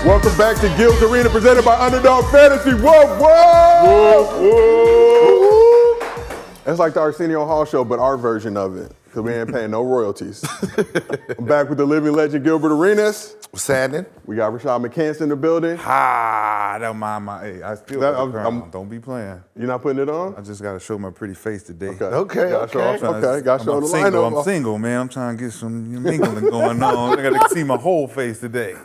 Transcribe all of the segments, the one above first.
Welcome back to Gilbert Arenas, presented by Underdog Fantasy. Whoa, whoa! Whoa, whoa. It's like the Arsenio Hall show, but our version of it, because we ain't paying no royalties. I'm back with the living legend, Gilbert Arenas. What's happening? We got Rashad McCants in the building. Don't mind my, hey, I still don't be playing. You're not putting it on? I just got to show my pretty face today. Okay. Got to show the lineup. I'm single, man. I'm trying to get some mingling going on. I got to see my whole face today.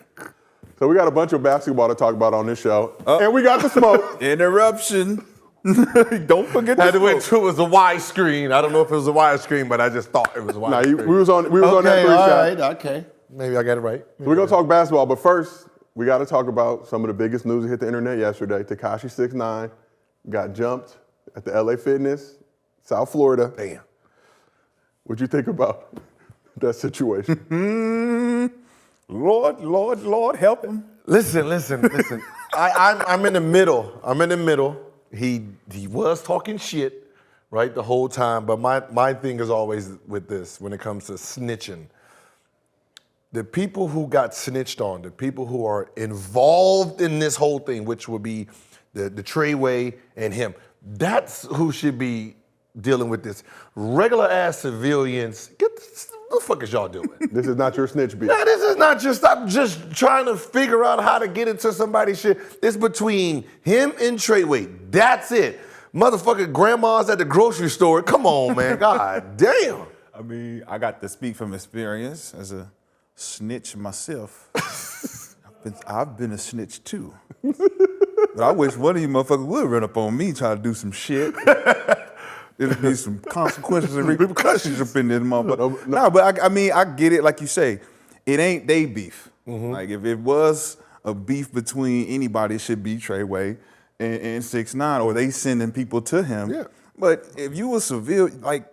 So we got a bunch of basketball to talk about on this show. And we got the smoke. Interruption. Don't forget the smoke. It was a widescreen. I don't know if it was a widescreen, but I just thought it was a widescreen. We was on that three shot. All right, okay. Maybe I got it right. So we're going to talk basketball, but first, we got to talk about some of the biggest news that hit the internet yesterday. Tekashi 6ix9ine got jumped at the LA Fitness, South Florida. Damn. What'd you think about that situation? Lord, help him. Listen. I'm in the middle. He was talking shit, right, the whole time. But my thing is always with this when it comes to snitching. The people who got snitched on, the people who are involved in this whole thing, which would be the Treyway and him, that's who should be dealing with this. Regular ass civilians, what the fuck is y'all doing? This is not your snitch beat. Nah, this is not just, I'm just trying to figure out how to get into somebody's shit. It's between him and Treyway. That's it. Motherfucking grandma's at the grocery store. Come on, man. God damn. I mean, I got to speak from experience as a snitch myself. I've been a snitch too. But I wish one of you motherfuckers would run up on me trying to do some shit. There'll be some consequences and repercussions up in this motherfucker. No, but I get it. Like you say, it ain't they beef. Mm-hmm. Like if it was a beef between anybody, it should be Treyway and 6ix9ine, or they sending people to him. Yeah. But if you a civilian, like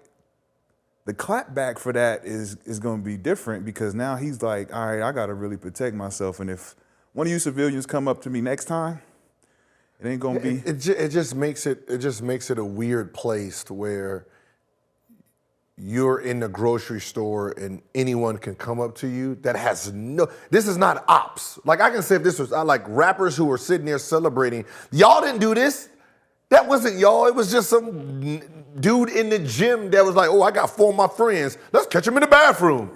the clapback for that is going to be different, because now he's like, all right, I got to really protect myself, and if one of you civilians come up to me next time, it ain't gonna be. It just makes it a weird place to where you're in the grocery store and anyone can come up to you. That has no. This is not ops. Like I can say if this was like rappers who were sitting there celebrating. Y'all didn't do this. That wasn't y'all. It was just some dude in the gym that was like, oh, I got 4 of my friends. Let's catch him in the bathroom.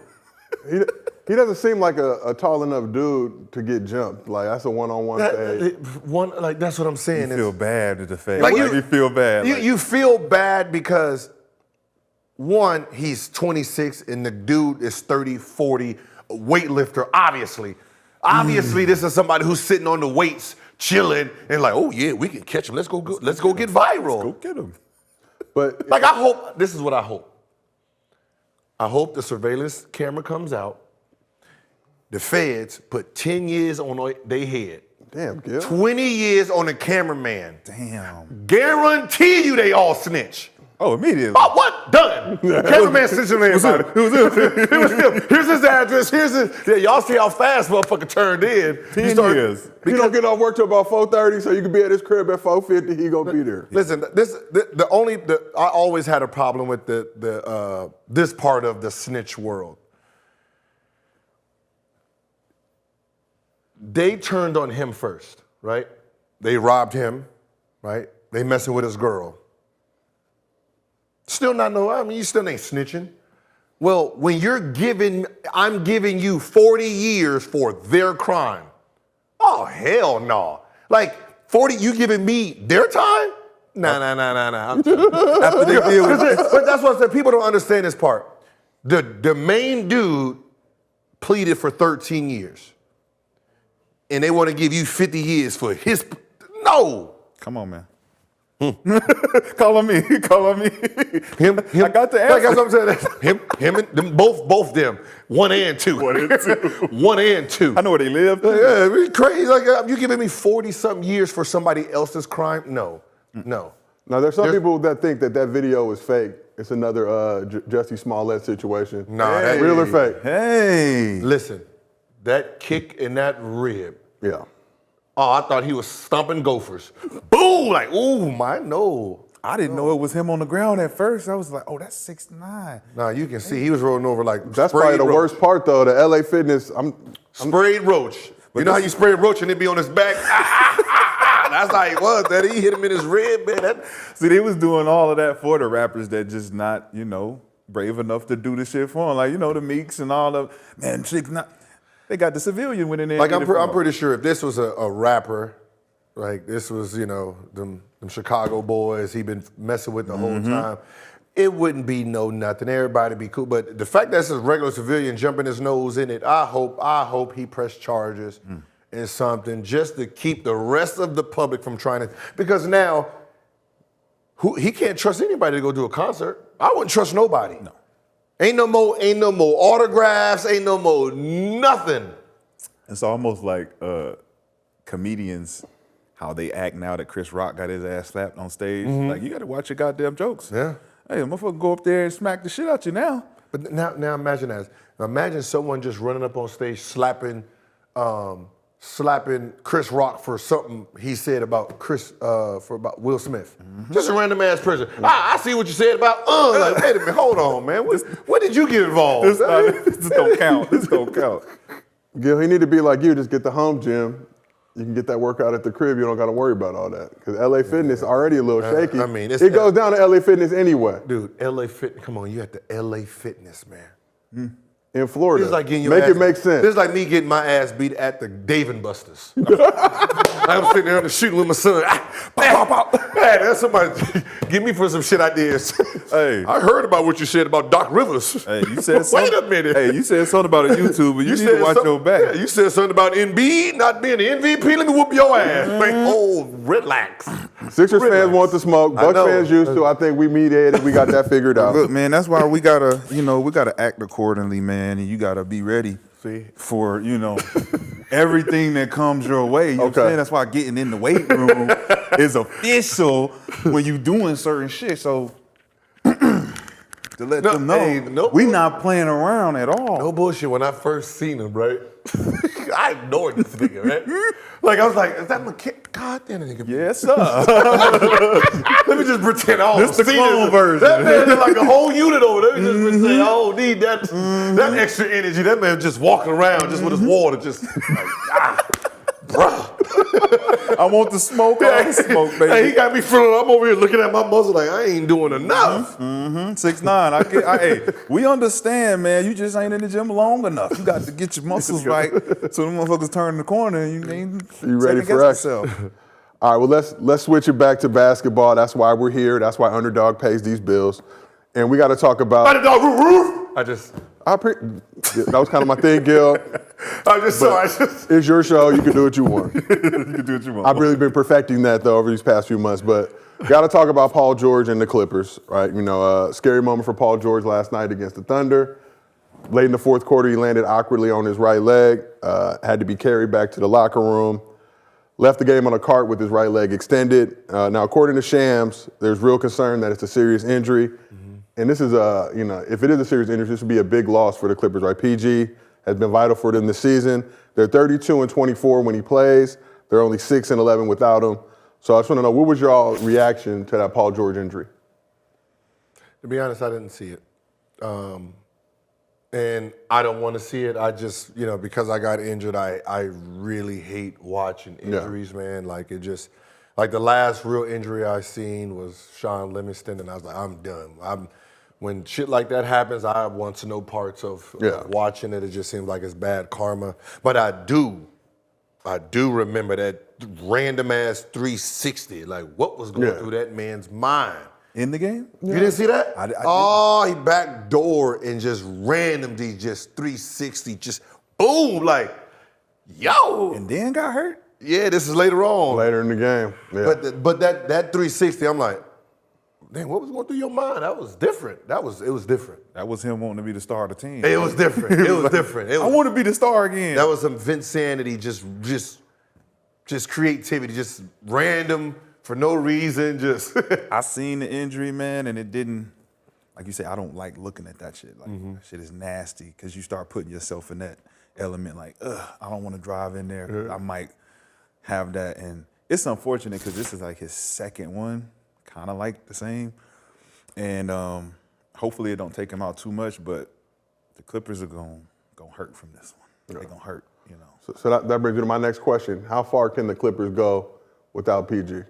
He doesn't seem like a tall enough dude to get jumped. Like that's a one-on-one fade. That's what I'm saying. You feel bad at the fade. Like you feel bad. You feel bad because one, he's 26 and the dude is 30, 40, a weightlifter, obviously. Obviously, this is somebody who's sitting on the weights, chilling, and like, oh yeah, we can catch him. Let's go get viral. Let's go get him. But like I hope, this is what I hope. I hope the surveillance camera comes out. The feds put 10 years on their head. Damn, Gil. 20 years on the cameraman. Damn. Guarantee you they all snitch. Oh, immediately. Oh, what? Done. Cameraman snitching on everybody. It was him. Here's his address. Here's his. Yeah, y'all see how fast motherfucker turned in. 10 years. He don't get off work till about 4:30, so you can be at his crib at 4:50. He gonna be there. Listen, I always had a problem with this part of the snitch world. They turned on him first, right? They robbed him, right? They messing with his girl. Still not know, I mean, you still ain't snitching. Well, when I'm giving you 40 years for their crime. Oh, hell no. Like, 40, you giving me their time? Nah. After they deal with it. But that's what I said, people don't understand this part. The main dude pleaded for 13 years. And they want to give you 50 years for his, no. Come on, man. Call on me. Him. I got the answer. Like, that's what I'm saying. Him and them, both them. 1 and 2. 1 and 2. I know where they live. Yeah, it's crazy. Like, you giving me 40-something years for somebody else's crime? No. Now, there's some people that think that video is fake. It's another Jussie Smollett situation. Nah, real or fake? Hey. Listen, that kick in that rib. Yeah. Oh, I thought he was stomping gophers. Boom! Like, ooh, no. I didn't know it was him on the ground at first. I was like, oh, that's 6ix9ine. Nah, you can see he was rolling over like that's probably the worst part though. The LA Fitness, sprayed roach. You know how you spray a roach and it be on his back? That's how he was. That he hit him in his rib, man. See, they was doing all of that for the rappers that just not, brave enough to do the shit for them. Like, the Meeks and all of, man, chicks not. They got the civilian went in there. Like, I'm pretty sure if this was a rapper, like this was, them Chicago boys he been messing with the whole time, it wouldn't be no nothing. Everybody be cool. But the fact that it's a regular civilian jumping his nose in it, I hope he pressed charges and something just to keep the rest of the public from trying to, because now he can't trust anybody to go do a concert. I wouldn't trust nobody. No. Ain't no more autographs, ain't no more nothing. It's almost like comedians, how they act now that Chris Rock got his ass slapped on stage. Like, you got to watch your goddamn jokes. Yeah. Hey, a motherfucker go up there and smack the shit out you now. But now imagine that. Imagine someone just running up on stage slapping Chris Rock for something he said about about Will Smith. Just a random ass person. I see what you said about like, wait a minute, hold on, man. When did you get involved? This don't count. This don't count. Gil, he need to be like you. Just get the home gym. You can get that workout at the crib. You don't got to worry about all that. Because LA Fitness already a little shaky. I mean, it goes down to LA Fitness anyway. Dude, LA Fitness, come on, you at the LA Fitness, man. In Florida. It's like getting your Make ass, it make sense. This is like me getting my ass beat at the Dave and Buster's. I was sitting there on the shooting with my son. Man, that's somebody give me for some shit ideas. Hey. I heard about what you said about Doc Rivers. Hey, you said something. Wait a minute. Hey, you said something about a YouTube, but you need to watch your back. Yeah, you said something about Embiid not being the MVP. Let me whoop your ass. Like, oh, relax. Sixers fans want the smoke. Bucks fans used to. I think we mediated. We got that figured out. Look, man, that's why we gotta act accordingly, man, and you gotta be ready for, everything that comes your way. You know what I'm saying? That's why getting in the weight room is official when you doing certain shit. So to let them know, we not playing around at all. No bullshit. When I first seen him, right? I ignored this nigga, right? Like, I was like, is that my kid? God damn it, nigga. Yes, sir. Let me just pretend I don't This the see clone this. version. That man is like a whole unit over there. Let me just pretend I don't need that extra energy. That man just walking around just with his water, just like, bruh. I want the smoke. I want the smoke, baby. Hey, he got me feeling. I'm over here looking at my muscle like I ain't doing enough. 6'9". Hey, we understand, man. You just ain't in the gym long enough. You got to get your muscles right so the motherfuckers turn the corner and you ain't ready for action? All right, well, let's switch it back to basketball. That's why we're here. That's why Underdog pays these bills. And we got to talk about Underdog roof. that was kind of my thing, Gil. It's your show. You can do what you want. You can do what you want. I've really been perfecting that, though, over these past few months. But got to talk about Paul George and the Clippers, right? Scary moment for Paul George last night against the Thunder. Late in the fourth quarter, he landed awkwardly on his right leg, had to be carried back to the locker room. Left the game on a cart with his right leg extended. Now, according to Shams, there's real concern that it's a serious injury. And this is if it is a serious injury, this would be a big loss for the Clippers, right? PG has been vital for them this season. They're 32-24 when he plays. They're only 6-11 without him. So I just want to know, what was your reaction to that Paul George injury? To be honest, I didn't see it. And I don't want to see it. I just, because I got injured, I really hate watching injuries, man. Like, the last real injury I seen was Sean Livingston, and I was like, I'm done. When shit like that happens, I want to know parts of watching it. It just seems like it's bad karma. But I do remember that random ass 360. Like, what was going through that man's mind? In the game? You didn't see that? I he backdoor and just randomly just 360, just boom, like, yo. And then got hurt? Yeah, this is later on. Later in the game. Yeah. But that 360, I'm like, damn, what was going through your mind? That was different. It was different. That was him wanting to be the star of the team. It was different. It was different. I want to be the star again. That was some Vince Sanity, just creativity, just random, for no reason, just. I seen the injury, man, and it didn't, like you say, I don't like looking at that shit. Like, that shit is nasty because you start putting yourself in that element like, I don't want to drive in there. I might have that. And it's unfortunate because this is like his second one, kind of like the same. And hopefully it don't take him out too much, but the Clippers are going to hurt from this one. They're going to hurt. You know. So that brings me to my next question. How far can the Clippers go without PG?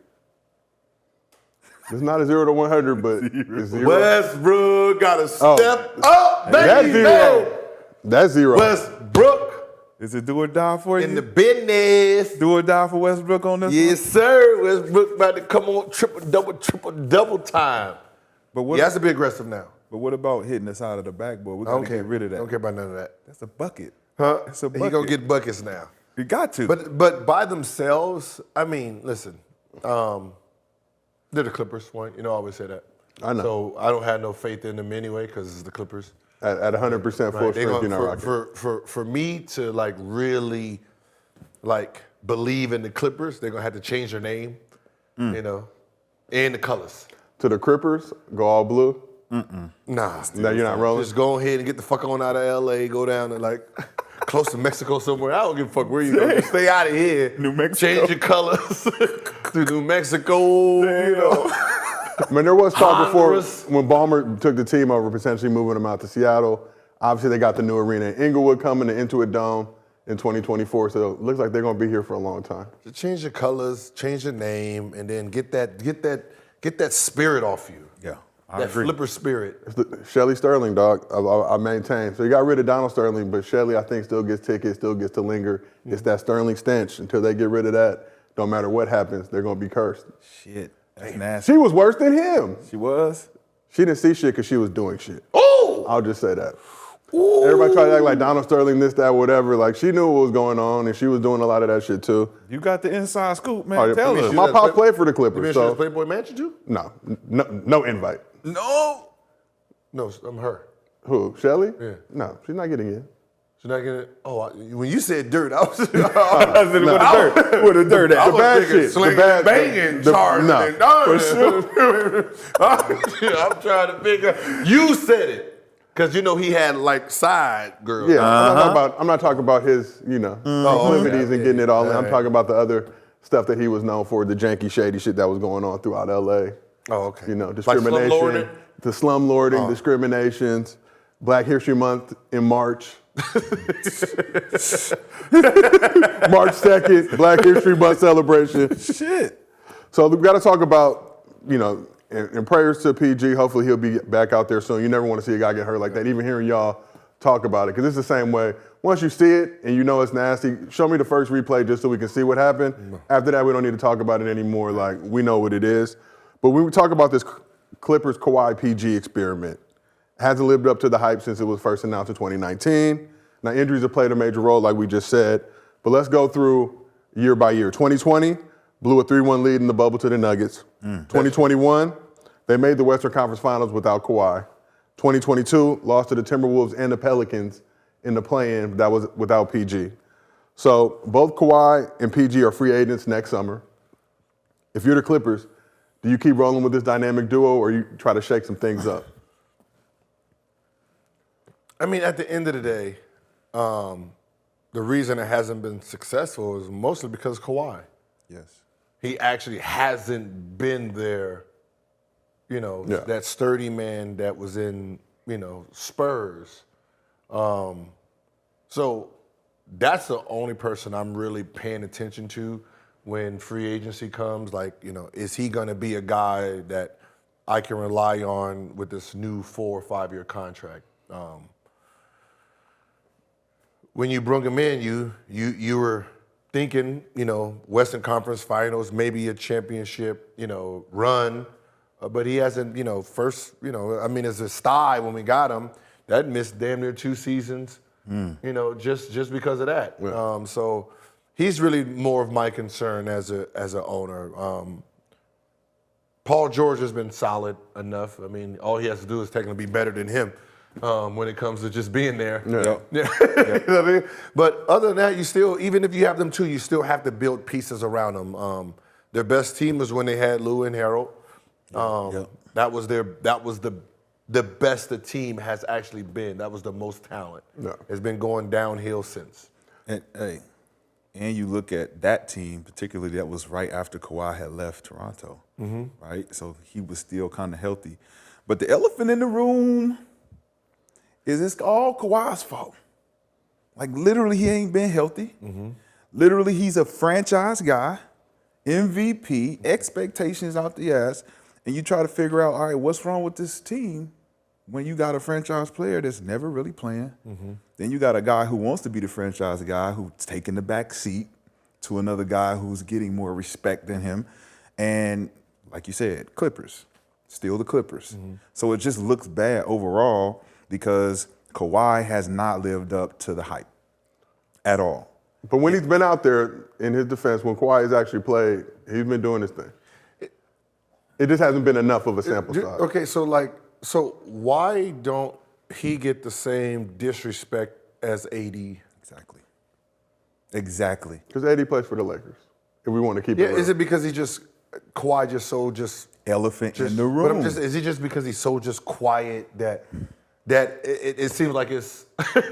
It's not a 0 to 100, but it's 0. Westbrook got to step up, baby. That's 0. That's 0. Westbrook Is it do or die for you? in the business. Do or die for Westbrook on this Yes, sir. Westbrook about to come on triple double time. But what, He has to be aggressive now. but what about hitting the side of the backboard? We I got don't to care. get rid of that. I don't care about none of that. That's a bucket. Huh? It's a He gonna bucket. get buckets now. You got to. But by themselves, I mean, listen, they're the Clippers. One, I always say that. I know. So I don't have no faith in them anyway because it's the Clippers. At 100% full Right. strength, you're not rocking. For me to like really like believe in the Clippers, they're gonna have to change their name, and the colors. To the Clippers, go all blue. Nah, No, you're not rolling? Just go ahead and get the fuck on out of LA, go down to like close to Mexico somewhere. I don't give a fuck where you go. Just stay out of here. New Mexico. Change your colors to New Mexico. I mean, there was talk Honduras. before when Ballmer took the team over, potentially moving them out to Seattle. Obviously, they got the new arena in Inglewood coming to Intuit Dome in 2024, so it looks like they're going to be here for a long time. Just change your colors, change your name, and then get that spirit off you. yeah, I That agree. flipper spirit. Shelly Sterling, dog, I maintain. So you got rid of Donald Sterling, but Shelly, I think, still gets tickets, still gets to linger. It's that Sterling stench. Until they get rid of that, no matter what happens, they're going to be cursed. Shit, that's nasty. She was worse than him. She was? She didn't see shit because she was doing shit. Oh! I'll just say that. Everybody tried to act like Donald Sterling, this, that, whatever. Like, she knew what was going on, and she was doing a lot of that shit, too. You got the inside scoop, man. Oh, yeah, Tell I mean, us. my does pop play- played for the You Clippers, mentioned so this Playboy Mansion too? no invite. No. No, I'm her. Who, Shelly? Yeah. No, she's not getting in. She's not getting. When you said dirt, I was. With the dirt. With the dirt I at. was bad thinking shit. slinging The bad- and banging the- charge. no, For sure. I'm trying to figure. You said it. Because he had like side girls. Yeah, I'm not talking about his, proclivities and getting it all in. I'm talking about the other stuff that he was known for, the janky, shady shit that was going on throughout LA. Oh, okay. Discrimination, Like slumlording? the slumlording, discriminations, Black History Month in March. March 2nd, Black History Month celebration. Shit. So we've got to talk about, and prayers to PG. Hopefully he'll be back out there soon. You never want to see a guy get hurt like that. Even hearing y'all talk about it, because it's the same way. Once you see it and you know it's nasty, show me the first replay just so we can see what happened. After that, we don't need to talk about it anymore. Like, we know what it is. But when we talk about this Clippers Kawhi PG experiment, it hasn't lived up to the hype since it was first announced in 2019. Now, injuries have played a major role, like we just said. But let's go through year by year. 2020, blew a 3-1 lead in the bubble to the Nuggets. 2021, they made the Western Conference Finals without Kawhi. 2022, lost to the Timberwolves and the Pelicans in the play-in. That was without PG. So both Kawhi and PG are free agents next summer. If you're the Clippers, do you keep rolling with this dynamic duo or you try to shake some things up? I mean, at the end of the day, the reason it hasn't been successful is mostly because of Kawhi. Yes. He actually hasn't been there, that sturdy man that was in, Spurs. So that's the only person I'm really paying attention to when free agency comes. Like, is he going to be a guy that I can rely on with this new 4 or 5 year contract? When you brought him in, you were thinking, Western Conference Finals, maybe a championship, run, but he hasn't, as a star when we got him, that missed damn near 2 seasons, just because of that. Yeah. So he's really more of my concern as a owner. Paul George has been solid enough. I mean, all he has to do is technically be better than him. When it comes to just being there. Yeah. You know what I mean? But other than that, you still, even if you have them two, you still have to build pieces around them. Their best team was when they had Lou and Harold. That was the best the team has actually been. That was the most talent. Yeah. It's been going downhill since. And you look at that team, particularly that was right after Kawhi had left Toronto, right? So he was still kind of healthy. But the elephant in the room is it's all Kawhi's fault. Like literally, he ain't been healthy. Literally, he's a franchise guy, MVP, expectations out the ass, and you try to figure out, all right, what's wrong with this team when you got a franchise player that's never really playing. Then you got a guy who wants to be the franchise guy who's taking the back seat to another guy who's getting more respect than him. And like you said, Clippers, still the Clippers. So it just looks bad overall because Kawhi has not lived up to the hype at all. But when he's been out there, in his defense, when Kawhi has actually played, he's been doing his thing. It just hasn't been enough of a sample size. Okay, so why don't he get the same disrespect as AD? Exactly. Because AD plays for the Lakers. If we want to keep it real. Is it because Kawhi just Elephant in the room. But is it just because he's so just quiet that it seems like it's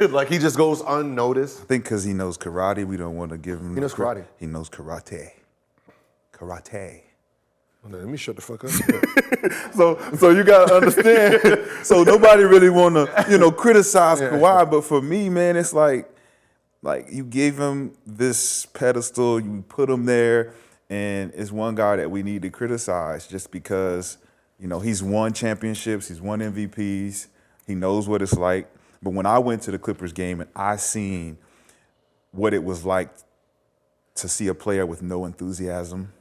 like he just goes unnoticed? I think because he knows karate, we don't want to give him. He knows karate. He knows karate. Karate. Let me shut the fuck up. So you gotta understand. So nobody really want to, criticize Kawhi, but for me, man, it's like you gave him this pedestal, you put him there, and it's one guy that we need to criticize just because, he's won championships, he's won MVPs, he knows what it's like. But when I went to the Clippers game and I seen what it was like to see a player with no enthusiasm,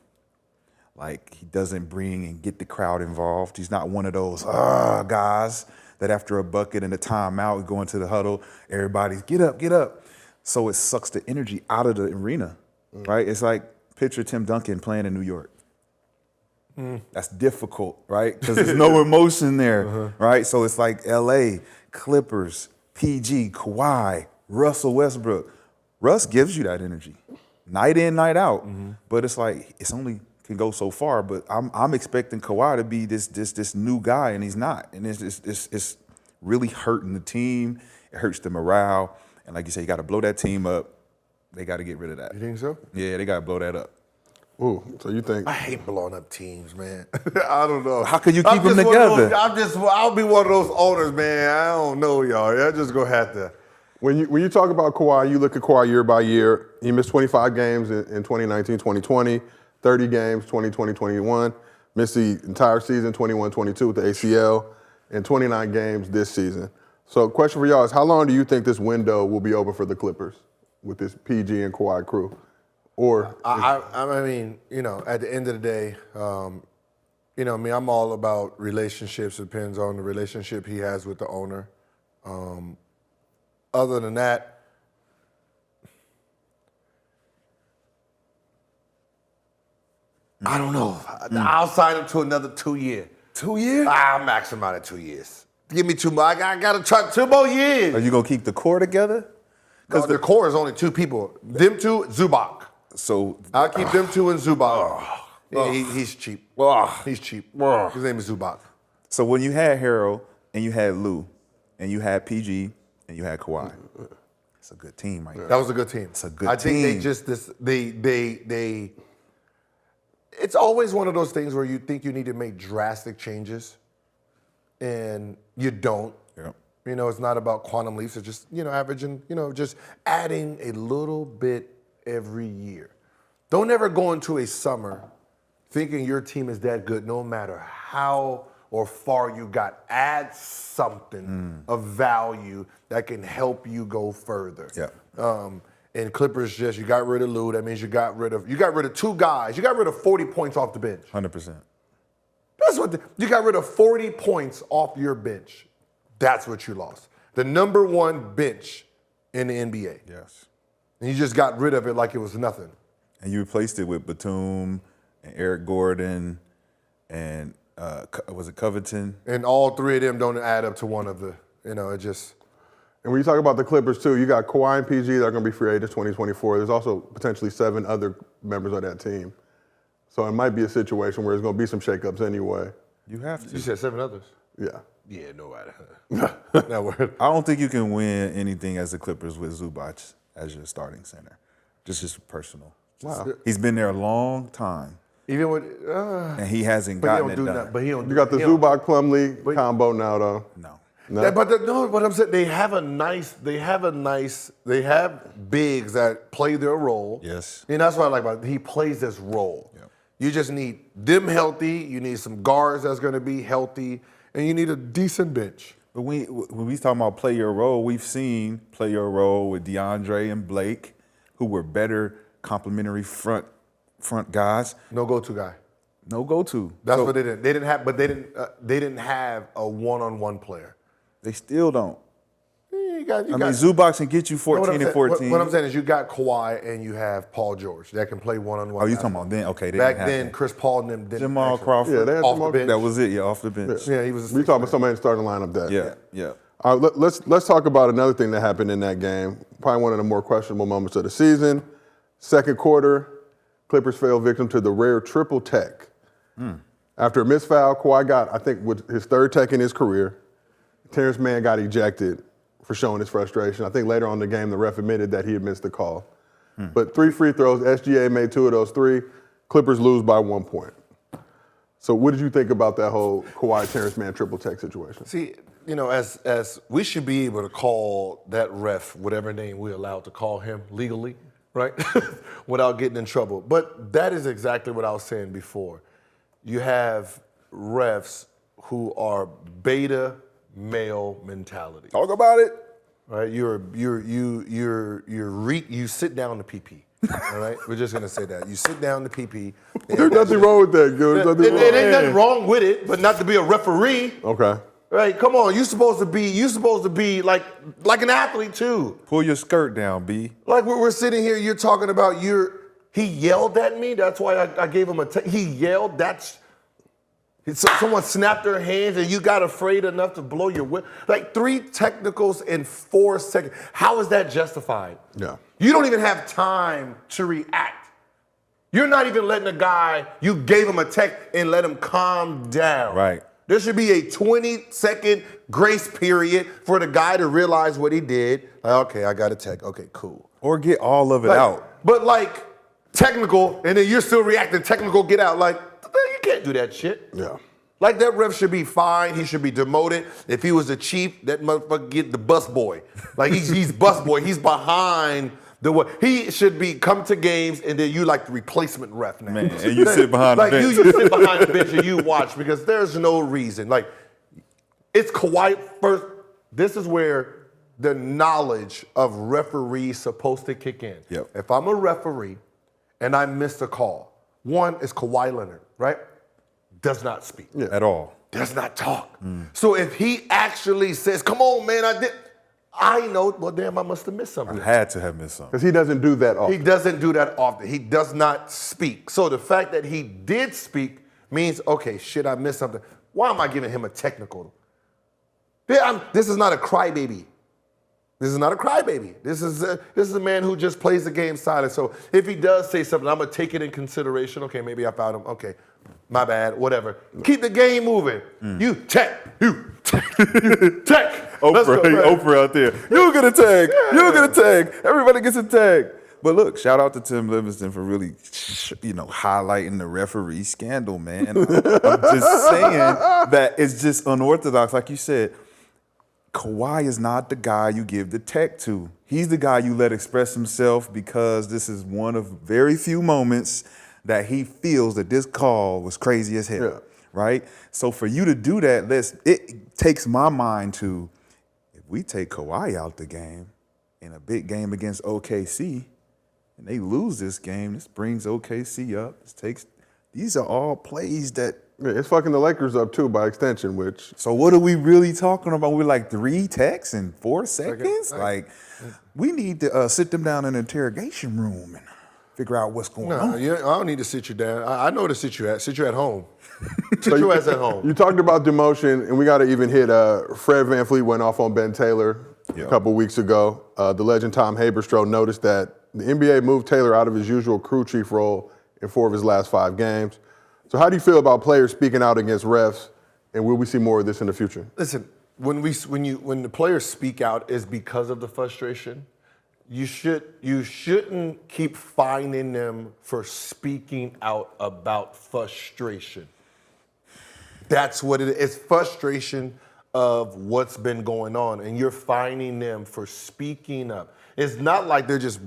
like he doesn't bring and get the crowd involved. He's not one of those guys that after a bucket and a timeout, go into the huddle, everybody's get up, get up. So it sucks the energy out of the arena, right? It's like picture Tim Duncan playing in New York. That's difficult, right? Because there's no emotion there, right? So it's like LA, Clippers, PG, Kawhi, Russell Westbrook. Russ gives you that energy, night in, night out. But it's like it's only can go so far. But I'm expecting Kawhi to be this new guy, and he's not. And it's really hurting the team. It hurts the morale. And like you say, you got to blow that team up. They got to get rid of that. You think so? Yeah, they got to blow that up. Ooh, so you think? I hate blowing up teams, man. I don't know. How can you keep them together? I'll be one of those owners, man. I don't know, y'all. I just gonna have to. When you talk about Kawhi, you look at Kawhi year by year. He missed 25 games in 2019, 2020, 30 games 2020, 21. Missed the entire season 21, 22 with the ACL, and 29 games this season. So question for y'all is, how long do you think this window will be open for the Clippers with this PG and Kawhi crew? Or I mean, at the end of the day, I'm all about relationships. It depends on the relationship he has with the owner. Other than that, I don't know. I'll sign him to another 2 year. 2 years? I'll max him out at 2 years. Give me 2 more. I got to try 2 more years. Are you gonna keep the core together? Because the core is only 2 people. Them 2, Zubac. So I'll keep them 2 and Zubac. Yeah, he's cheap. He's cheap. His name is Zubac. So when you had Harold and you had Lou and you had PG and you had Kawhi, it's a good team right there. That was a good team. It's a good team. I think they just they. It's always one of those things where you think you need to make drastic changes, and you don't. Yep. It's not about quantum leaps. It's just averaging. Just adding a little bit every year. Don't ever go into a summer thinking your team is that good, no matter how or far you got. Add something of value that can help you go further. Yeah. And Clippers you got rid of Lou. That means you got rid of 2 guys. You got rid of 40 points off the bench. 100%. That's what you got rid of 40 points off your bench. That's what you lost. The number 1 bench in the NBA. Yes. And you just got rid of it like it was nothing. And you replaced it with Batum and Eric Gordon and was it Covington? And all 3 of them don't add up to one of the, it just. And when you talk about the Clippers too, you got Kawhi and PG that are going to be free agents 2024. There's also potentially 7 other members of that team. So it might be a situation where there's going to be some shakeups anyway. You have to. You said 7 others. Yeah. Yeah, no matter. That word. I don't think you can win anything as the Clippers with Zubac as your starting center. Just personal. Wow. He's been there a long time. Even with, and he hasn't gotten it done. But he don't. You got the Zubac Plumlee combo now though. No. No? What I'm saying, they have bigs that play their role. Yes. And that's what I like about it. He plays this role. Yep. You just need them healthy. You need some guards that's going to be healthy, and you need a decent bench. But when we talking about play your role, we've seen play your role with DeAndre and Blake, who were better complementary front guys. No go-to guy. No go-to. That's what they didn't. They didn't have a one-on-one player. They still don't. Zubac can get you 14 and 14. What I'm saying is you got Kawhi and you have Paul George that can play one-on-one. Oh, you talking about then? Okay, back then, Chris Paul and them didn't. Jamal Crawford. Yeah, they had off the bench. That was it. Yeah, off the bench. Yeah, he was. We talking about somebody in the starting lineup that. Yeah. All right, let's talk about another thing that happened in that game. Probably one of the more questionable moments of the season. Second quarter, Clippers fell victim to the rare triple tech. After a missed foul, Kawhi got, I think, with his third tech in his career. Terrence Mann got ejected for showing his frustration. I think later on in the game, the ref admitted that he had missed the call. But 3 free throws, SGA made 2 of those 3. Clippers lose by 1 point. So what did you think about that whole Kawhi Terrence Mann triple tech situation? See, as we should be able to call that ref whatever name we're allowed to call him legally, right? Without getting in trouble. But that is exactly what I was saying before. You have refs who are beta male mentality. Talk about it. Right? You sit down to PP. All right? We're just gonna say that. You sit down to PP. There's nothing wrong with that, Gil. It ain't nothing wrong with it, but not to be a referee. Okay. Right? Come on, you supposed to be like an athlete too. Pull your skirt down, B. Like we're sitting here, you're talking about he yelled at me. That's why I gave him he yelled. Someone snapped their hands and you got afraid enough to blow your whip. Like 3 technicals in 4 seconds. How is that justified? Yeah. You don't even have time to react. You're not even letting a guy, you gave him a tech and let him calm down. Right. There should be a 20-second grace period for the guy to realize what he did. Like, okay, I got a tech. Okay, cool. Or get all of it out. But technical, and then you're still reacting, technical, get out. Like, you can't do that shit. Yeah. Like that ref should be fined. He should be demoted. If he was the chief, that motherfucker get the bus boy. Like he's bus boy. He's behind the what? He should be come to games and then you like the replacement ref now. Man, and you sit behind the bench. You sit behind the bench and you watch because there's no reason. Like it's Kawhi first. This is where the knowledge of referees supposed to kick in. Yep. If I'm a referee and I missed a call, one is Kawhi Leonard, right? Does not speak. Yeah. At all. Does not talk. So if he actually says, come on, man, I know, well, damn, I must have missed something. I had to have missed something. Because he doesn't do that often. He doesn't do that often. He does not speak. So the fact that he did speak means, okay, shit, I missed something. Why am I giving him a technical? This is not a crybaby. This is not a crybaby. This is a man who just plays the game silent. So if he does say something, I'm gonna take it in consideration. Okay, maybe I found him. Okay, my bad. Whatever. Keep the game moving. You tech. You tech. Oprah out there. You get a tag. You get a tag. Everybody gets a tag. But look, shout out to Tim Livingston for really, highlighting the referee scandal, man. I'm just saying that it's just unorthodox, like you said. Kawhi is not the guy you give the tech to. He's the guy you let express himself because this is one of very few moments that he feels that this call was crazy as hell, right? So for you to do that, it takes my mind to, if we take Kawhi out the game in a big game against OKC and they lose this game, this brings OKC up. These are all plays that. Yeah, it's fucking the Lakers up too by extension, which. So what are we really talking about? We're like 3 techs in 4 seconds? Like, we need to sit them down in an interrogation room and figure out what's going on. I don't need to sit you down. I know where to sit you at. Sit you at home. Sit your ass at home. You talked about demotion, and we got to even hit Fred VanVleet went off on Ben Taylor a couple weeks ago. The legend Tom Haberstroh noticed that the NBA moved Taylor out of his usual crew chief role in 4 of his last 5 games. So how do you feel about players speaking out against refs, and will we see more of this in the future? Listen, when the players speak out is because of the frustration. You shouldn't keep fining them for speaking out about frustration. That's what it is. It's frustration of what's been going on, and you're fining them for speaking up. It's not like they're just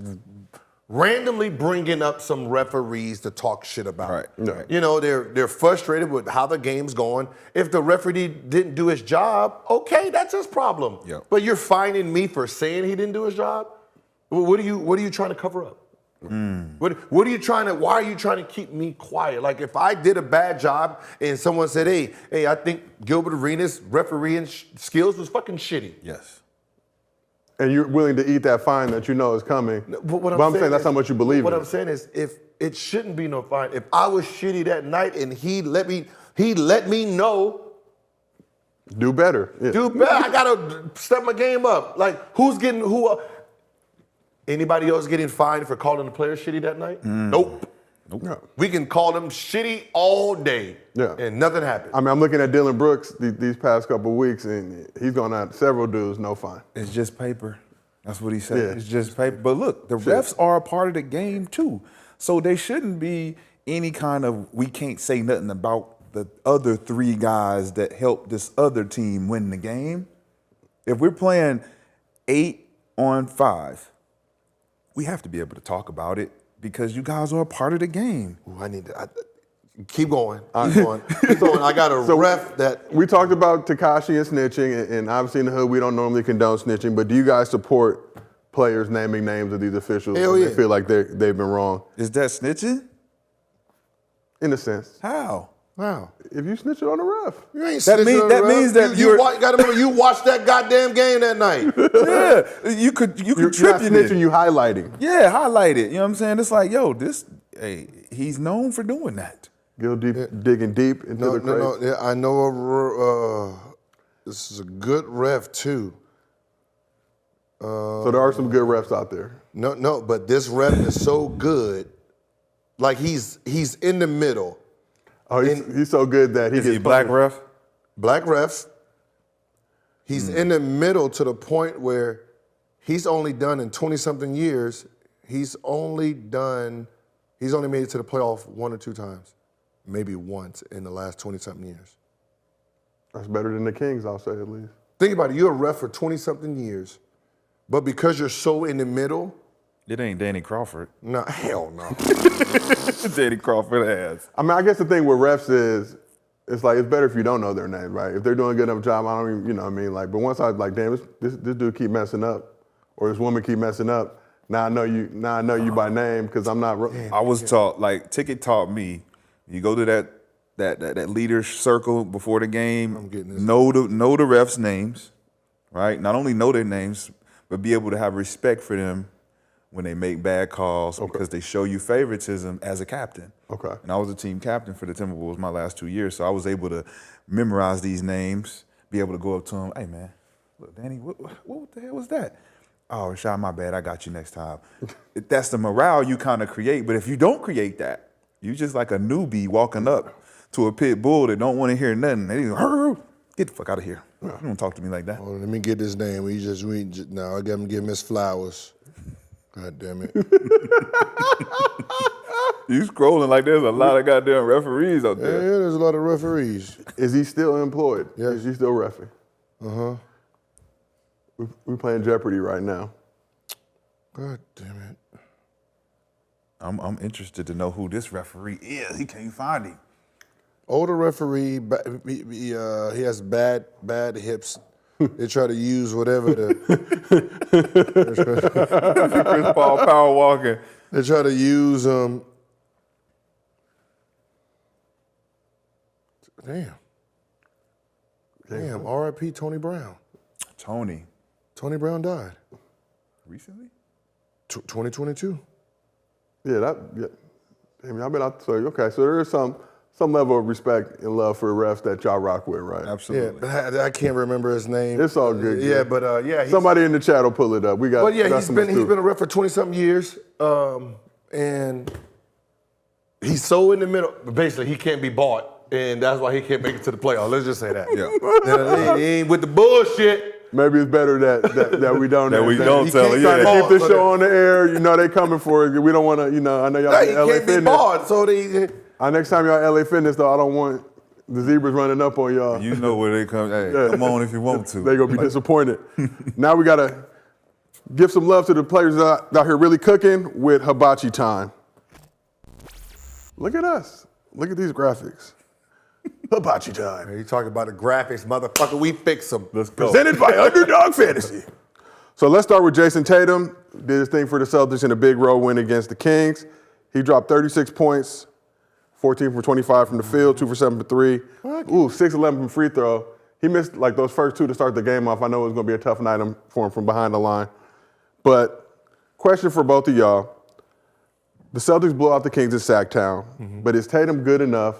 randomly bringing up some referees to talk shit about. Right. No. You know, they're frustrated with how the game's going. If the referee didn't do his job, okay, that's his problem. Yep. But you're fining me for saying he didn't do his job? What are you trying to cover up? What are you trying to? Why are you trying to keep me quiet? Like if I did a bad job and someone said, "Hey, I think Gilbert Arenas refereeing skills was fucking shitty." Yes. And you're willing to eat that fine that you know is coming. But I'm saying that's how much you believe What in I'm saying is, if it shouldn't be no fine. If I was shitty that night and he let me know. Do better. Yeah. Do better. I gotta step my game up. Like who's getting who? Anybody else getting fined for calling the players shitty that night? Nope. No. We can call them shitty all day, and nothing happens. I mean, I'm looking at Dylan Brooks these past couple of weeks, and he's gone out several dudes, no fine. It's just paper. That's what he said. Yeah. It's just paper. But look, the refs are a part of the game too. So they shouldn't be any kind of, we can't say nothing about the other three guys that helped this other team win the game. If we're playing 8-on-5, we have to be able to talk about it because you guys are a part of the game. Ooh, keep going. Keep going. I got a ref that. We talked about Tekashi and snitching, and obviously in the hood we don't normally condone snitching, but do you guys support players naming names of these officials Hell when yeah. they feel like they've been wrong? Is that snitching? In a sense. How? Wow. If you snitch it on the ref. You ain't That snitching on the ref. means that you gotta remember you watched that goddamn game that night. Yeah, you You're not contributed. snitching, you highlighting. Yeah, highlight it. You know what I'm saying? It's like, yo, he's known for doing that. Go deep, digging deep into the crates. No. Yeah, I know this is a good ref too. So there are some good refs out there. No, but this ref is so good. Like he's in the middle. Oh, he's so good that he Is gets he black punished. ref? Black ref. He's in the middle to the point where he's only done in 20-something years, he's only made it to the playoff 1 or 2 times. Maybe once in the last 20-something years. That's better than the Kings, I'll say at least. Think about it, you're a ref for 20-something years, but because you're so in the middle, It ain't Danny Crawford. no, hell no. Danny Crawford ass. I mean, I guess the thing with refs is, it's like, it's better if you don't know their name, right? If they're doing a good enough job, I don't even, you know what I mean? Like, but once I was like, damn, this dude keep messing up, or this woman keep messing up, now I know you by name because I'm not. I was taught, like, Ticket taught me, you go to that leader circle before the game, I'm getting this. know the refs' names, right? Not only know their names, but be able to have respect for them when they make bad calls because they show you favoritism as a captain. Okay. And I was a team captain for the Timberwolves my last 2 years, so I was able to memorize these names, be able to go up to them, hey, man, look, Danny, what the hell was that? Oh, Rashad, my bad, I got you next time. That's the morale you kind of create, but if you don't create that, you just like a newbie walking up to a pit bull that don't want to hear nothing. They go, get the fuck out of here. You don't talk to me like that. Oh, let me get this name. Now I got to give Miss Flowers. God damn it. You scrolling like there's a lot of goddamn referees out Yeah, there. there's a lot of referees. Is he still employed? Yes. Is he still reffing? Uh-huh. We're playing Jeopardy right now. God damn it. I'm interested to know who this referee is. He can't find him. Older referee, he has bad hips. They try to use whatever Chris Paul power walking. they try to use Damn, R.I.P. Tony Brown. Tony. Tony Brown died. Recently? 2022. Yeah, Damn, I've been out. So okay, so there is some level of respect and love for refs that y'all rock with, right? Absolutely. Yeah, but I can't remember his name. It's all good. Yeah, but yeah. Somebody in the chat will pull it up. We got. But yeah, got he's some been students. a ref for 20-something years, and he's so in the middle. Basically, he can't be bought, and that's why he can't make it to the playoffs. Let's just say that. Yeah. He ain't with the bullshit. Maybe it's better that we don't. That we that don't he tell can't it, try to yeah. keep this show on the air. You know they coming for it. We don't want to. You know I know y'all He LA can't be Fitness. bought, so they. Next time y'all LA Fitness though, I don't want The Zebras running up on y'all. You know where they come. Hey, come on if you want to. They're going to be disappointed. Now we got to give some love to the players out here really cooking with hibachi time. Look at us. Look at these graphics. Hibachi time. You talking about the graphics, motherfucker? We fix them. Let's go. Presented by Underdog Fantasy. So let's start with Jayson Tatum. Did his thing for the Celtics in a big road win against the Kings. He dropped 36 points, 14 for 25 from the field, 2 for 7 for 3. Ooh, 6-11 from free throw. He missed like those first 2 to start the game off. I know it was going to be a tough night for him from behind the line. But question for both of y'all. The Celtics blew out the Kings in Sacktown, but is Tatum good enough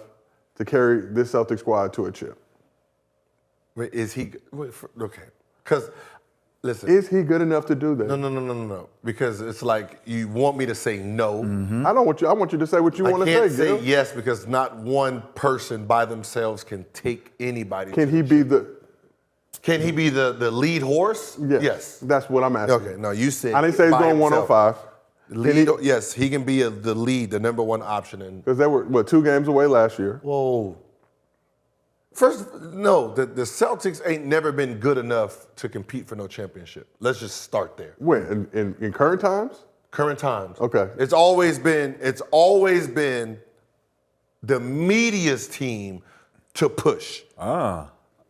to carry this Celtics squad to a chip? Wait, is he? Okay, because listen. Is he good enough to do that? No. Because it's like you want me to say no. I want you to say what you want to say, I can't say Gil. yes because not one person by themselves can take anybody. Can he be the lead horse? Yes. That's what I'm asking. Okay, no, you said I didn't say he's by going himself. 105. Yes, he can be the lead, the number one option. Because they were, 2 games away last year. Whoa. First, no, the Celtics ain't never been good enough to compete for no championship. Let's just start there. When? In current times? Current times. Okay. It's always been the media's team to push.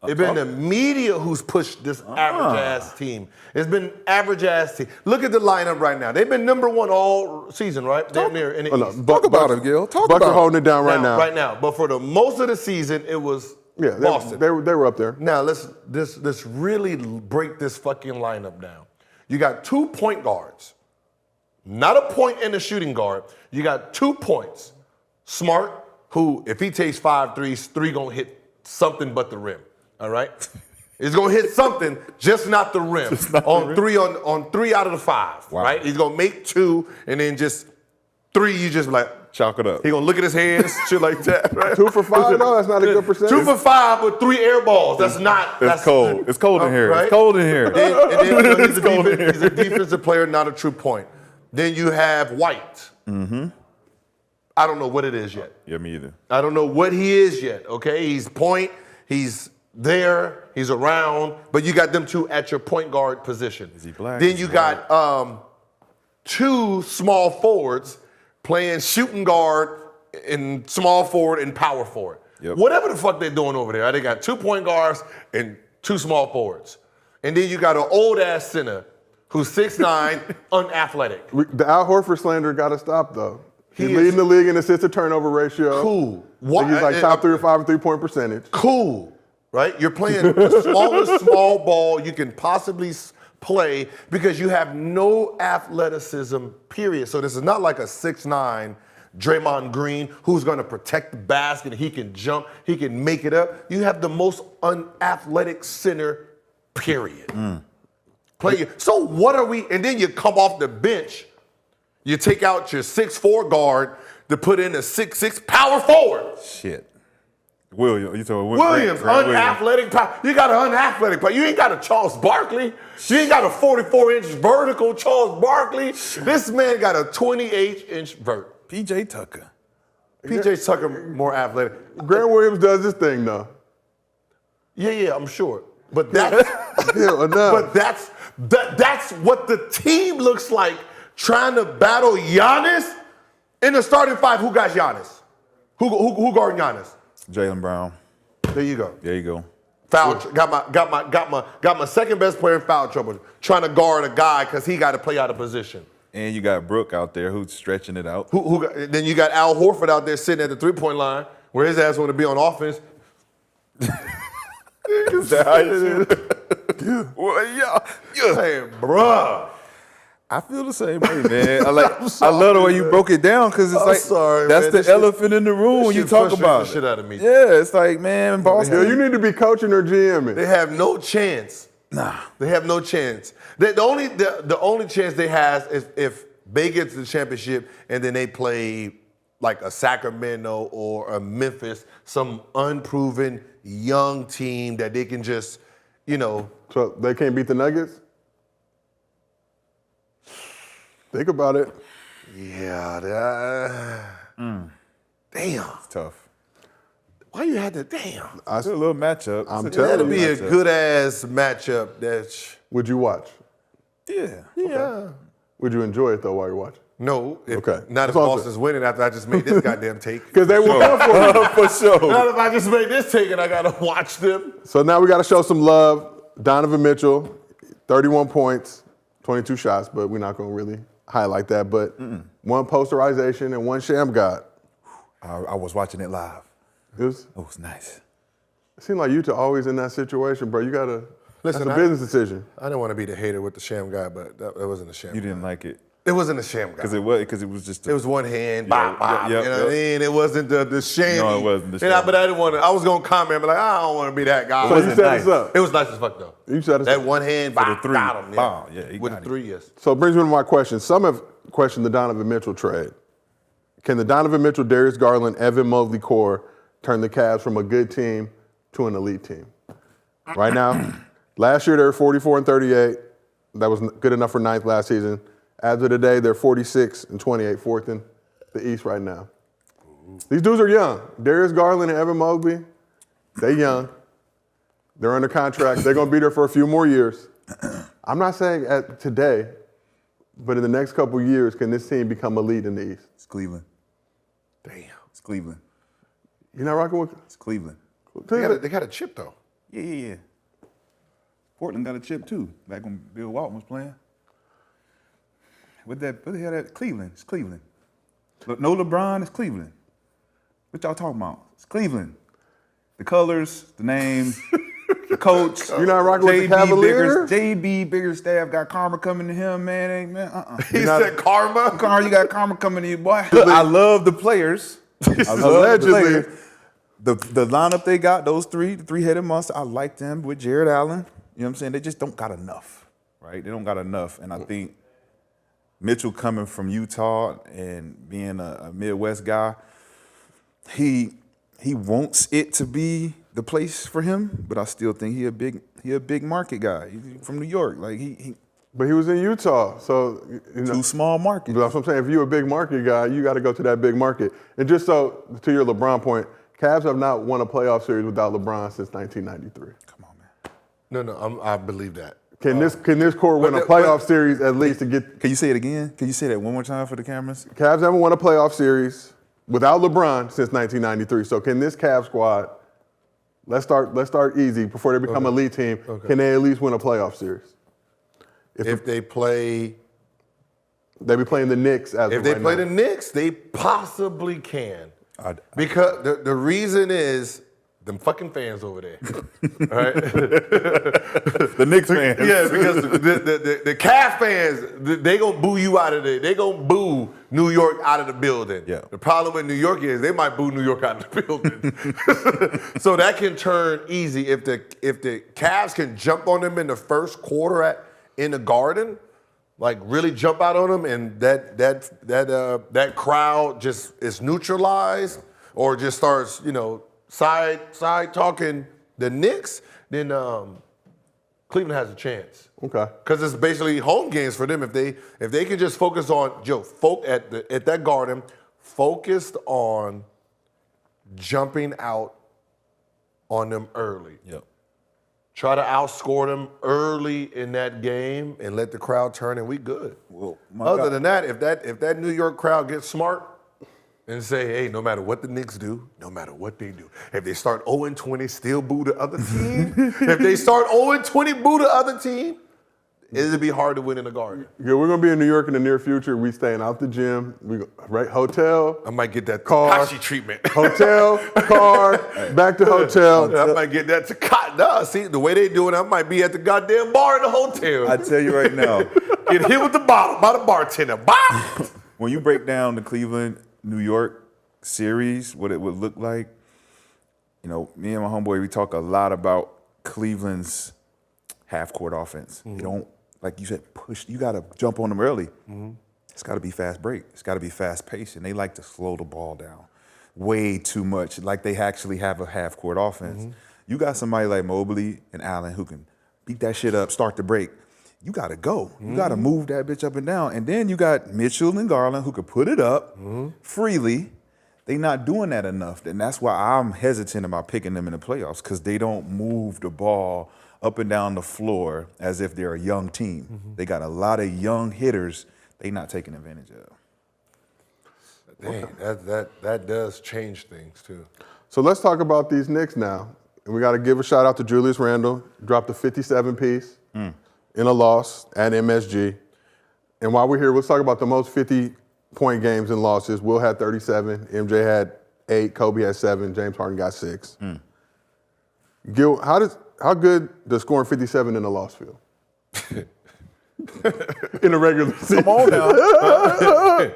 It's been the media who's pushed this average-ass team. It's been average-ass team. Look at the lineup right now. They've been number 1 all season, right? Damn near in the East. Talk about it, Gil. Talk Bucks about are holding it down right now. Right now. But for the most of the season, it was Boston. They were up there. Now, let's really break this fucking lineup down. You got 2 point guards. Not a point and a shooting guard. You got 2 points. Smart, who, if he takes 5 threes, 3 gonna hit something but the rim. All right? He's gonna hit something, just not the rim. On 3 out of the 5. Wow. Right? He's gonna make 2 and then just 3, you just like chalk it up. He gonna look at his hands, shit like that. Right? 2 for 5, no, that's not a good percentage. 2 for 5 with 3 air balls. That's not. It's cold. It's cold in here. Right? It's cold in here. And then he's a defensive player, not a true point. Then you have White. I don't know what it is yet. Yeah, me either. I don't know what he is yet. Okay, he's point. He's there. He's around. But you got them 2 at your point guard position. Is he black? Then you got 2 small forwards playing shooting guard and small forward and power forward. Yep. Whatever the fuck they're doing over there. They got 2 point guards and 2 small forwards. And then you got an old ass center who's 6'9", unathletic. The Al Horford slander got to stop, though. He's He leading is the league in assist to turnover ratio. cool. I think he's like top 3 or 5 in 3-point percentage. Cool, right? You're playing the smallest small ball you can possibly play because you have no athleticism, period. So this is not like a 6'9", Draymond Green who's going to protect the basket. He can jump. He can make it up. You have the most unathletic center, period. So what are we? And then you come off the bench. You take out your 6'4" guard to put in a 6'6" power forward. Shit. Williams. You talking Williams, unathletic power. You got an unathletic power. You ain't got a Charles Barkley. You ain't got a 44-inch vertical Charles Barkley. This man got a 28-inch vert. PJ Tucker. PJ Tucker more athletic. Grant Williams does this thing, though. Yeah, I'm sure. But that's enough. but that's what the team looks like trying to battle Giannis in the starting 5. Who got Giannis? Who guarding Giannis? Jaylen Brown. There you go. There you go. Foul. Got my second best player in foul trouble, trying to guard a guy because he got to play out of position. And you got Brooke out there who's stretching it out. Then you got Al Horford out there sitting at the 3-point line where his ass want to be on offense. Is that how you feel? Well, yeah. Hey, bruh. I feel the same way, man. I love the way you broke it down because it's I'm like sorry, that's man. the This shit- elephant in the room when you talk frustrates about the it. shit out of me. Yeah, it's like, man, Boston. Yo, you need to be coaching or GMing. They have no chance. Nah. They have no chance. The only chance they have is if they get to the championship and then they play like a Sacramento or a Memphis, some unproven young team that they can just, So they can't beat the Nuggets? Think about it. Yeah. Damn. It's tough. Why you had to? Damn. It's a little matchup. I'm It's telling That'll you. be a good ass matchup. Would you watch? Yeah. Yeah. Would you enjoy it though while you're watching? No. Okay. Not if That's all I'm Boston's winning after I just made this goddamn take. Because they will come for you. For sure. Not if I just made this take and I gotta watch them. So now we got to show some love. Donovan Mitchell, 31 points, 22 shots, but we're not going to really highlight that. But one posterization and one sham god. I was watching it live. It was nice. seemed like you two always in that situation, bro. You got to, that's Listen, a business decision. I didn't want to be the hater with the sham guy, but that wasn't a sham You guy. didn't like it It wasn't a sham guy. because it was just. It was one hand, Yeah, bop, bop, yeah, you know what I mean? It wasn't the sham. No, it wasn't the And sham. but I didn't want to, I was going to comment, but like, I don't want to be that guy. So you set nice. us up. It was nice as fuck, though. You set us That up. one hand, For the bop, three. got him. Wow, yeah, he With got the him. 3, yes. So it brings me to my question. Some have questioned the Donovan Mitchell trade. Can the Donovan Mitchell, Darius Garland, Evan Mobley core turn the Cavs from a good team to an elite team? Right now, last year they were 44 and 38. That was good enough for ninth last season. As of today, they're 46 and 28, fourth in the East right now. These dudes are young. Darius Garland and Evan Mobley, they young. They're under contract. They're going to be there for a few more years. I'm not saying at today, but in the next couple of years, can this team become elite in the East? It's Cleveland. Damn. It's Cleveland. You're not rocking with It's Cleveland. They got a chip, though. Yeah. Portland got a chip too. Back when Bill Walton was playing. What the hell that? Cleveland. It's Cleveland. No LeBron, it's Cleveland. What y'all talking about? It's Cleveland. The colors, the name, the coach. You're not rocking with the Cavaliers? JB Biggerstaff got karma coming to him, man. He said karma? You got karma coming to you, boy. I love the players. I love the Allegedly. players. The lineup they got, those three, the three-headed monster, I like them with Jared Allen. You know what I'm saying? They just don't got enough, right? They don't got enough. And I think Mitchell coming from Utah and being a Midwest guy, he wants it to be the place for him, but I still think he a big market guy. He's from New York. Like But he was in Utah, so you know. too small market. That's what I'm saying. If you're a big market guy, you got to go to that big market. And just so to your LeBron point, Cavs have not won a playoff series without LeBron since 1993. Come on, man. No, I believe that. Can this core win a but- playoff series at least to get? Can you say it again? Can you say that one more time for the cameras? Cavs haven't won a playoff series without LeBron since 1993. So can this Cavs squad? Let's start easy before they become an elite team. Okay. Can they at least win a playoff series? If they play, They be playing the Knicks as if of they right play now. the Knicks, they possibly can. I- Because the reason is them fucking fans over there. All right? The Knicks fans. Yeah, because the Cavs fans, they gonna boo you out of there. They gonna boo New York out of the building. Yeah. The problem with New York is they might boo New York out of the building. So that can turn easy if the Cavs can jump on them in the first quarter in the Garden, like really jump out on them, and that crowd just is neutralized or just starts side talking the Knicks, then Cleveland has a chance. Okay. Because it's basically home games for them. If they can just focus on at that Garden, focused on jumping out on them early. Yep. Try to outscore them early in that game and let the crowd turn, and we good. Well, my Other God. than that, if that New York crowd gets smart and say, hey, no matter what the Knicks do, no matter what they do, if they start 0-20, still boo the other team. If they start 0-20, boo the other team, it'll be hard to win in the Garden. Yeah, we're gonna be in New York in the near future. We staying out the gym. Hotel. I might get that Car. Takashi treatment. Hotel, car, back to hotel. I might get that Takashi. Nah, see, the way they do it, I might be at the goddamn bar in the hotel. I tell you right now, Get hit with the bottle by the bartender. Bop! when you break down the Cleveland, New York series, what it would look like, me and my homeboy, we talk a lot about Cleveland's half-court offense. You don't, like you said, push. You got to jump on them early. It's got to be fast break. It's got to be fast pace, and they like to slow the ball down way too much, like they actually have a half-court offense. You got somebody like Mobley and Allen who can beat that shit up, start the break. You got to go. You got to move that bitch up and down. And then you got Mitchell and Garland who could put it up freely They not doing that enough, and that's why I'm hesitant about picking them in the playoffs because they don't move the ball up and down the floor as if they're a young team. Mm-hmm. They got a lot of young hitters they not taking advantage of. Dang, that does change things too. So let's talk about these Knicks now. And we got to give a shout out to Julius Randle. Dropped a 57-piece in a loss at MSG. And while we're here, let's talk about the most 50-point games and losses. Will had 37. MJ had 8. Kobe had 7. James Harden got 6. Gil, how good does scoring 57 in a loss feel? In a regular season. Come on now.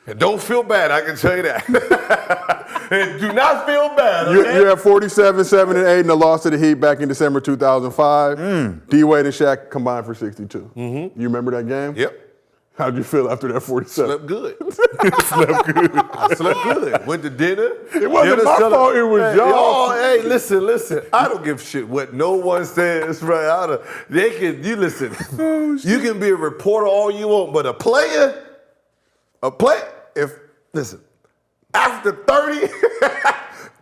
And don't feel bad, I can tell you that. And do not feel bad, okay? You had 47, 7, and 8 in the loss to the Heat back in December 2005. D-Wade and Shaq combined for 62. You remember that game? Yep. How'd you feel after that 47? Slept good. Slept good. I slept good. Went to dinner. It wasn't my fault, it was y'all. Oh, hey, listen. I don't give a shit what no one says, right? You listen. You can be a reporter all you want, but a player, listen, after 30,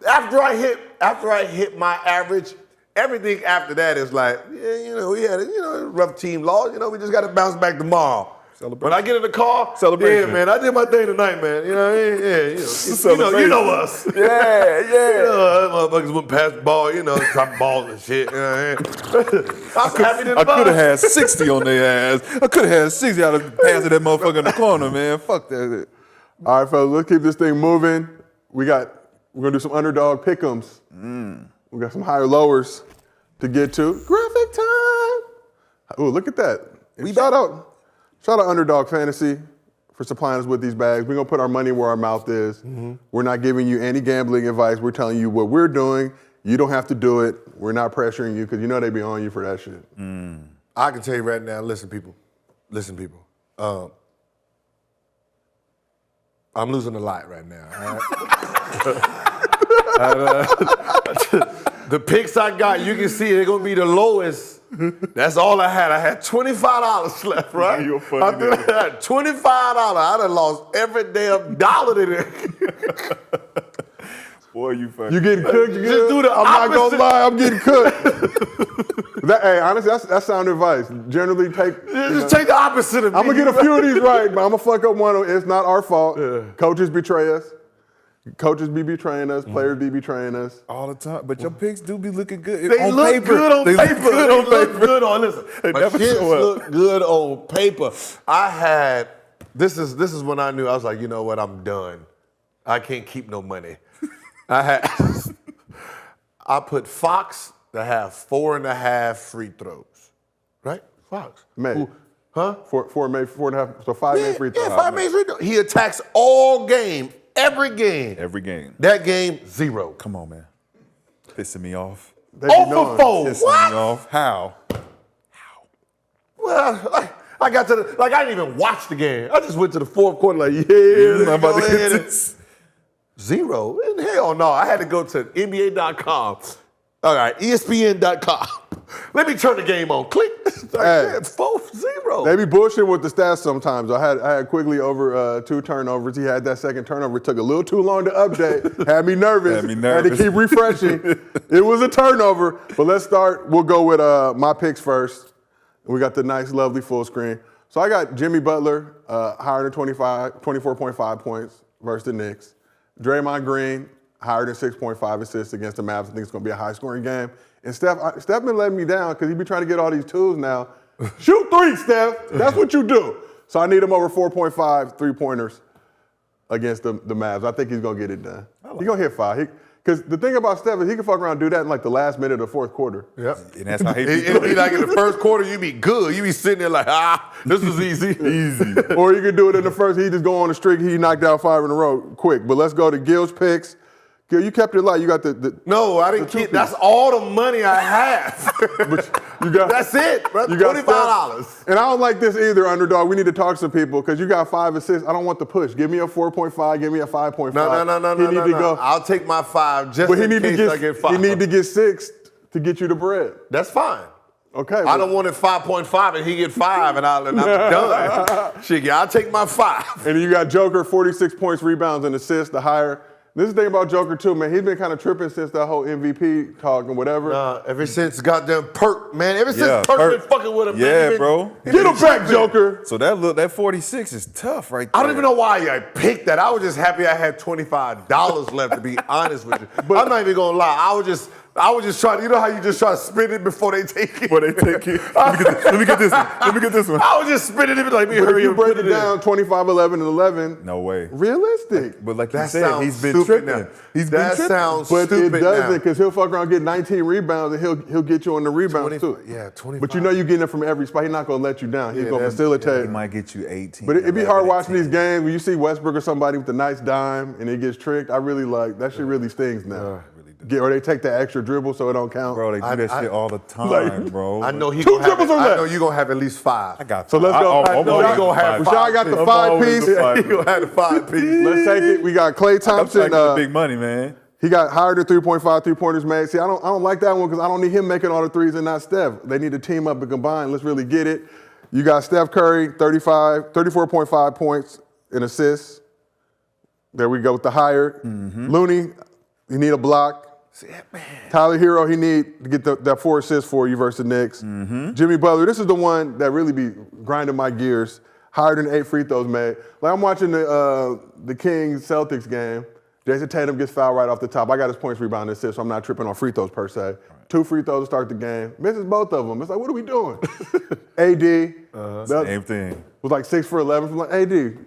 after I hit my average, everything after that is like, yeah, we had a rough team loss. We just got to bounce back tomorrow. When I get in the car, celebration. Yeah, man, I did my thing tonight, man. You know us. Yeah. Motherfuckers went past the ball, drop balls and shit. I'm happy to I could have had 60 on their ass. I could have had 60 out of passing that motherfucker in the corner, man. Fuck that. All right, fellas, let's keep this thing moving. We're gonna do some underdog pick'ems. We got some higher lowers to get to. Graphic time. Oh, look at that. And shout out Underdog Fantasy for supplying us with these bags. We're gonna put our money where our mouth is. We're not giving you any gambling advice. We're telling you what we're doing. You don't have to do it. We're not pressuring you because they be on you for that shit. I can tell you right now, listen, people. I'm losing a lot right now. All right? The picks I got, you can see they're gonna be the lowest. That's all I had. I had $25 left, right? You're funny. I had $25. I done lost every damn dollar to it. Boy, you funny. You getting cooked? Just do the I'm not opposite. gonna lie, I'm getting cooked. Hey, honestly, that's sound advice. Generally take. Just take the opposite of me. I'm gonna get a few of these right, but I'm gonna fuck up one of them. It's not our fault. Coaches betray us. Coaches be betraying us. Players be betraying us. All the time. But your picks do be looking good. They look good on paper. They look good on Listen, They my never shit show up. look good on paper. This is when I knew, I was like, you know what, I'm done. I can't keep no money. I put Fox to have 4.5 free throws. Right? Fox. Made. Huh? 4.5, so 5 made free throws. Yeah, 5 made free throws. He attacks all game, every game. Every game. That game, 0. Come on, man. Pissing me off. They be 0 knowing. for 4. Pissing What? me off. How? Well, I got to I didn't even watch the game. I just went to the fourth quarter like, I'm about to go get ahead and- this. 0? Hell no. I had to go to NBA.com. All right, ESPN.com. Let me turn the game on. Click. Hey. 4-0. They be bullshitting with the stats sometimes. I had Quigley over 2 turnovers. He had that second turnover. It took a little too long to update. Had me nervous. Had to keep refreshing. It was a turnover. But let's start. We'll go with my picks first. We got the nice, lovely full screen. So I got Jimmy Butler higher than 24.5 points versus the Knicks. Draymond Green higher than 6.5 assists against the Mavs. I think it's going to be a high-scoring game. And Steph been letting me down because he be trying to get all these twos now. Shoot 3, Steph. That's what you do. So I need him over 4.5 three-pointers against the Mavs. I think he's going to get it done. He's going to hit 5. Because the thing about Steph is he can fuck around and do that in like the last minute of the fourth quarter. Yep. And that's how he It'll be like in the first quarter, you be good. You be sitting there like, this was easy. easy. Or you can do it in the first. He just go on the streak. He knocked out 5 in a row quick. But let's go to Gil's picks. Gil, you kept it light. You got the No, I didn't keep. That's all the money I have. you got That's it, bro. you got $25. Steph. And I don't like this either, Underdog. We need to talk to some people because you got 5 assists. I don't want the push. Give me a 4.5. Give me a 5.5. No. He need to go. I'll take my 5 just But he in need case to I get 5. He need to get 6 to get you the bread. That's fine. Okay. I don't want it 5.5 and he get 5 and I'm done. Shit, I'll take my 5. And you got Joker, 46 points, rebounds, and assists. The higher This is the thing about Joker too, man. He's been kind of tripping since that whole MVP talk and whatever. Ever since goddamn Perk, man. Ever since Perk been fucking with him, man. Yeah, bro. Get him back, Joker. So that 46 is tough right there. I don't even know why I picked that. I was just happy I had $25 left, to be honest with you. But I'm not even gonna lie. I was just trying. You know how you just try to spin it before they take it. Before they take it. Let me get this one. Let me get this one. I was just spinning it like me. But if Hurry you up, break put it down, 25, 11, and 11. No way. Realistic. But like you That said, sounds he's been stupid tripping. now. He's been That tripping. sounds But stupid it doesn't, now. because he'll fuck around, get 19 rebounds, and he'll get you on the rebounds too. Yeah, 25. But you know you're getting it from every spot. He's not gonna let you down. He's gonna facilitate. He might get you 18. But it'd be 11, hard watching 18. these games when you see Westbrook or somebody with a nice dime and it gets tricked. I really like that. Shit really stings now. Or they take the extra dribble so it don't count. Bro, they do that shit all the time, bro. I know he Two gonna have. dribbles on I that. know you gonna have at least 5. I got So let's go. I know you gonna have Rashad got the 5 piece. You gonna have the 5 piece. Let's take it. We got Klay I'm Thompson. trying to get the big money, man. He got higher than 3.5 3-pointers made. See, I don't like that one because I don't need him making all the threes and not Steph. They need to team up and combine. Let's really get it. You got Steph Curry, 34.5 points and assists. There we go with the higher. Looney, you need a block. Tyler Hero, he need to get that 4 assists for you versus the Knicks. Jimmy Butler, this is the one that really be grinding my gears. Higher than 8 free throws made. Like I'm watching the Kings Celtics game. Jayson Tatum gets fouled right off the top. I got his points, rebound, and assists, so I'm not tripping on free throws per se. Right. 2 free throws to start the game. Misses both of them. It's like, what are we doing? AD. Same thing. Was like 6 for 11. I'm like, AD,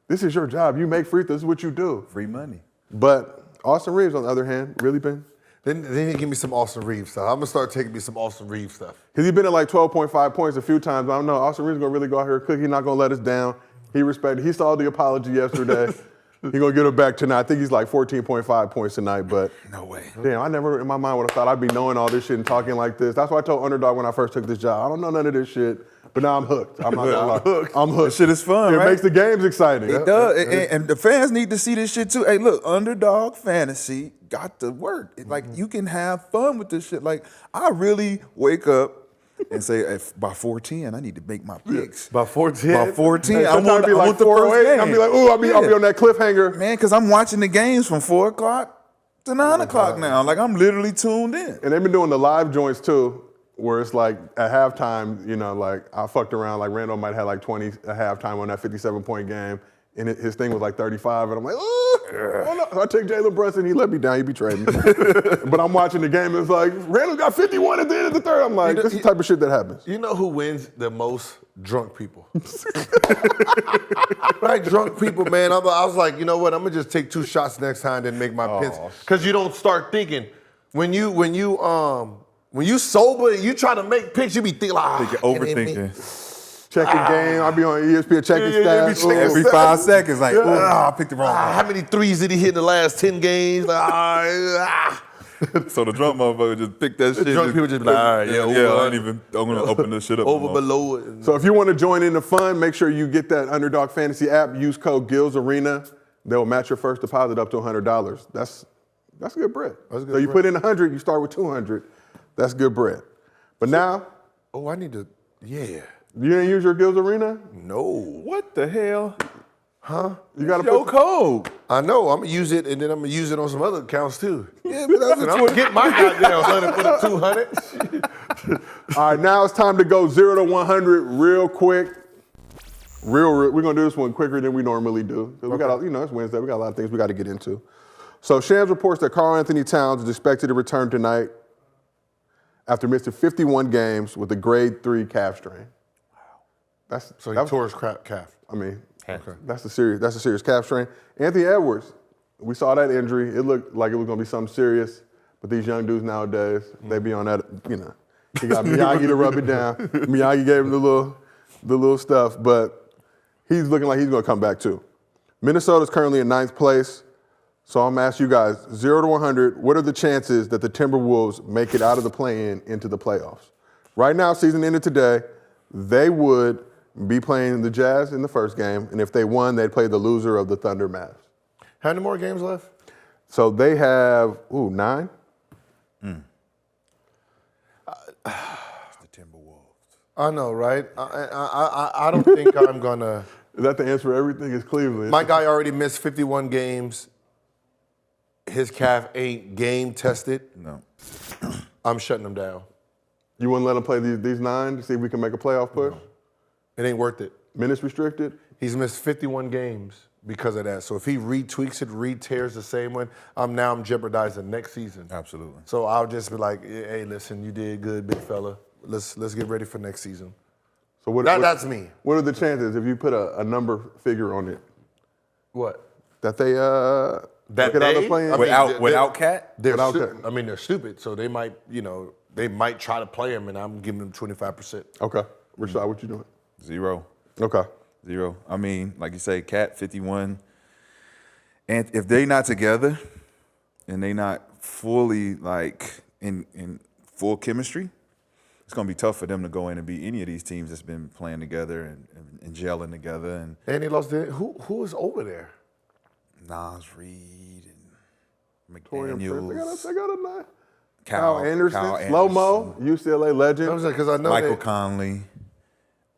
this is your job. You make free throws. This is what you do. Free money. But Austin Reeves, on the other hand, really been. Then you give me some Austin Reeves stuff. I'm gonna start taking me some Austin Reeves stuff. Because he's been at like 12.5 points a few times. I don't know. Austin Reeves going to really go out here and cook. He's not going to let us down. He respected. He saw the apology yesterday. He's going to get it back tonight. I think he's like 14.5 points tonight, but. No way. Damn, I never in my mind would have thought I'd be knowing all this shit and talking like this. That's why I told Underdog when I first took this job. I don't know none of this shit, but now I'm hooked. I'm not gonna lie. I'm hooked. This shit is fun, It right? makes the games exciting. It does, and the fans need to see this shit too. Hey, look, Underdog Fantasy got to work. Like, you can have fun with this shit. Like, I really wake up and say, by 4:10, I need to make my picks. By 4:10? By 4:10, Hey, I sometimes want be like the first 4:08. game. I'll be like, ooh, I'll be on that cliffhanger. Man, because I'm watching the games from 4 o'clock to 9 o'clock now. Like, I'm literally tuned in. And they've been doing the live joints too, where it's like at halftime, you know, like I fucked around, like Randall might have like 20 at halftime on that 57-point game, and his thing was like 35, and I'm like, oh no. So I took Jalen Brunson, he let me down, he betrayed me. But I'm watching the game, and it's like, Randall got 51 at the end of the third. I'm like, this is the type of shit that happens. You know who wins the most? Drunk people. Right, drunk people, man. I was like, you know what? I'm gonna just take 2 shots next time, then make my picks. Because you don't start thinking when you sober and you try to make picks, you be thinking like, Overthinking. Checking game, I'll be on ESPN checking stats. checking Every 5 seconds, like, I picked the wrong one. how many threes did he hit in the last 10 games? Like, So the drunk motherfucker just pick that shit. drunk people just be like, all right, I'm gonna open this shit up. over, no more. below it. So if you want to join in the fun, make sure you get that Underdog Fantasy app. Use code GILSARENA. They'll match your first deposit up to $100. That's good bread. That's good so you bread. put in 100, you start with 200. That's good bread. But now, Oh, I need to, yeah. you didn't use your Gills Arena? No. What the hell? You got to Yo, put. code. I know, I'm gonna use it, and then I'm gonna use it on some other accounts too. Yeah, but that's And I'm gonna get my goddamn 100 for the 200. All right, now it's time to go 0 to 100 real quick. We're gonna do this one quicker than we normally do. 'Cause we got, it's Wednesday. We got a lot of things we got to get into. So Shams reports that Karl Anthony Towns is expected to return tonight after missing 51 games with a grade 3 calf strain. Wow. So he tore his calf. I mean, that's a serious calf strain. Anthony Edwards, we saw that injury. It looked like it was gonna be something serious, but these young dudes nowadays, they be on that, He got Miyagi to rub it down. Miyagi gave him the little stuff, but he's looking like he's gonna come back too. Minnesota's currently in 9th place. So I'm gonna ask you guys, 0 to 100, what are the chances that the Timberwolves make it out of the play-in into the playoffs? Right now, season ended today, they would be playing the Jazz in the first game, and if they won, they'd play the loser of the Thunder Mavs. How many more games left? So they have, 9? The Timberwolves. I know, right? I don't think I'm gonna. Is that the answer for everything? Is Cleveland? My guy already missed 51 games. his calf ain't game tested, No. I'm shutting him down. You wouldn't let him play these 9 to see if we can make a playoff push? It ain't worth it. Minutes restricted? He's missed 51 games because of that. So if he retweaks it, re-tears the same one, I'm jeopardizing next season. Absolutely. So I'll just be like, hey, listen, you did good, big fella. Let's get ready for next season. So That's me. What are the chances if you put a number figure on it What? that they That get out of they? playing? I mean, Without Cat? They're Without stu- Cat. I mean, they're stupid, so they might, they might try to play him, and I'm giving them 25%. Okay. Rashad, what you doing? 0. Okay. 0. I mean, like you say, Cat 51. And if they not together and they not fully like in full chemistry, it's gonna be tough for them to go in and beat any of these teams that's been playing together and gelling together. And they lost who is over there? Nas Reed and Torian McDaniels. Prince. They got a 9. Kyle Kyle Anderson, Anderson. slow-mo, UCLA legend. I'm saying because I know Michael Conley.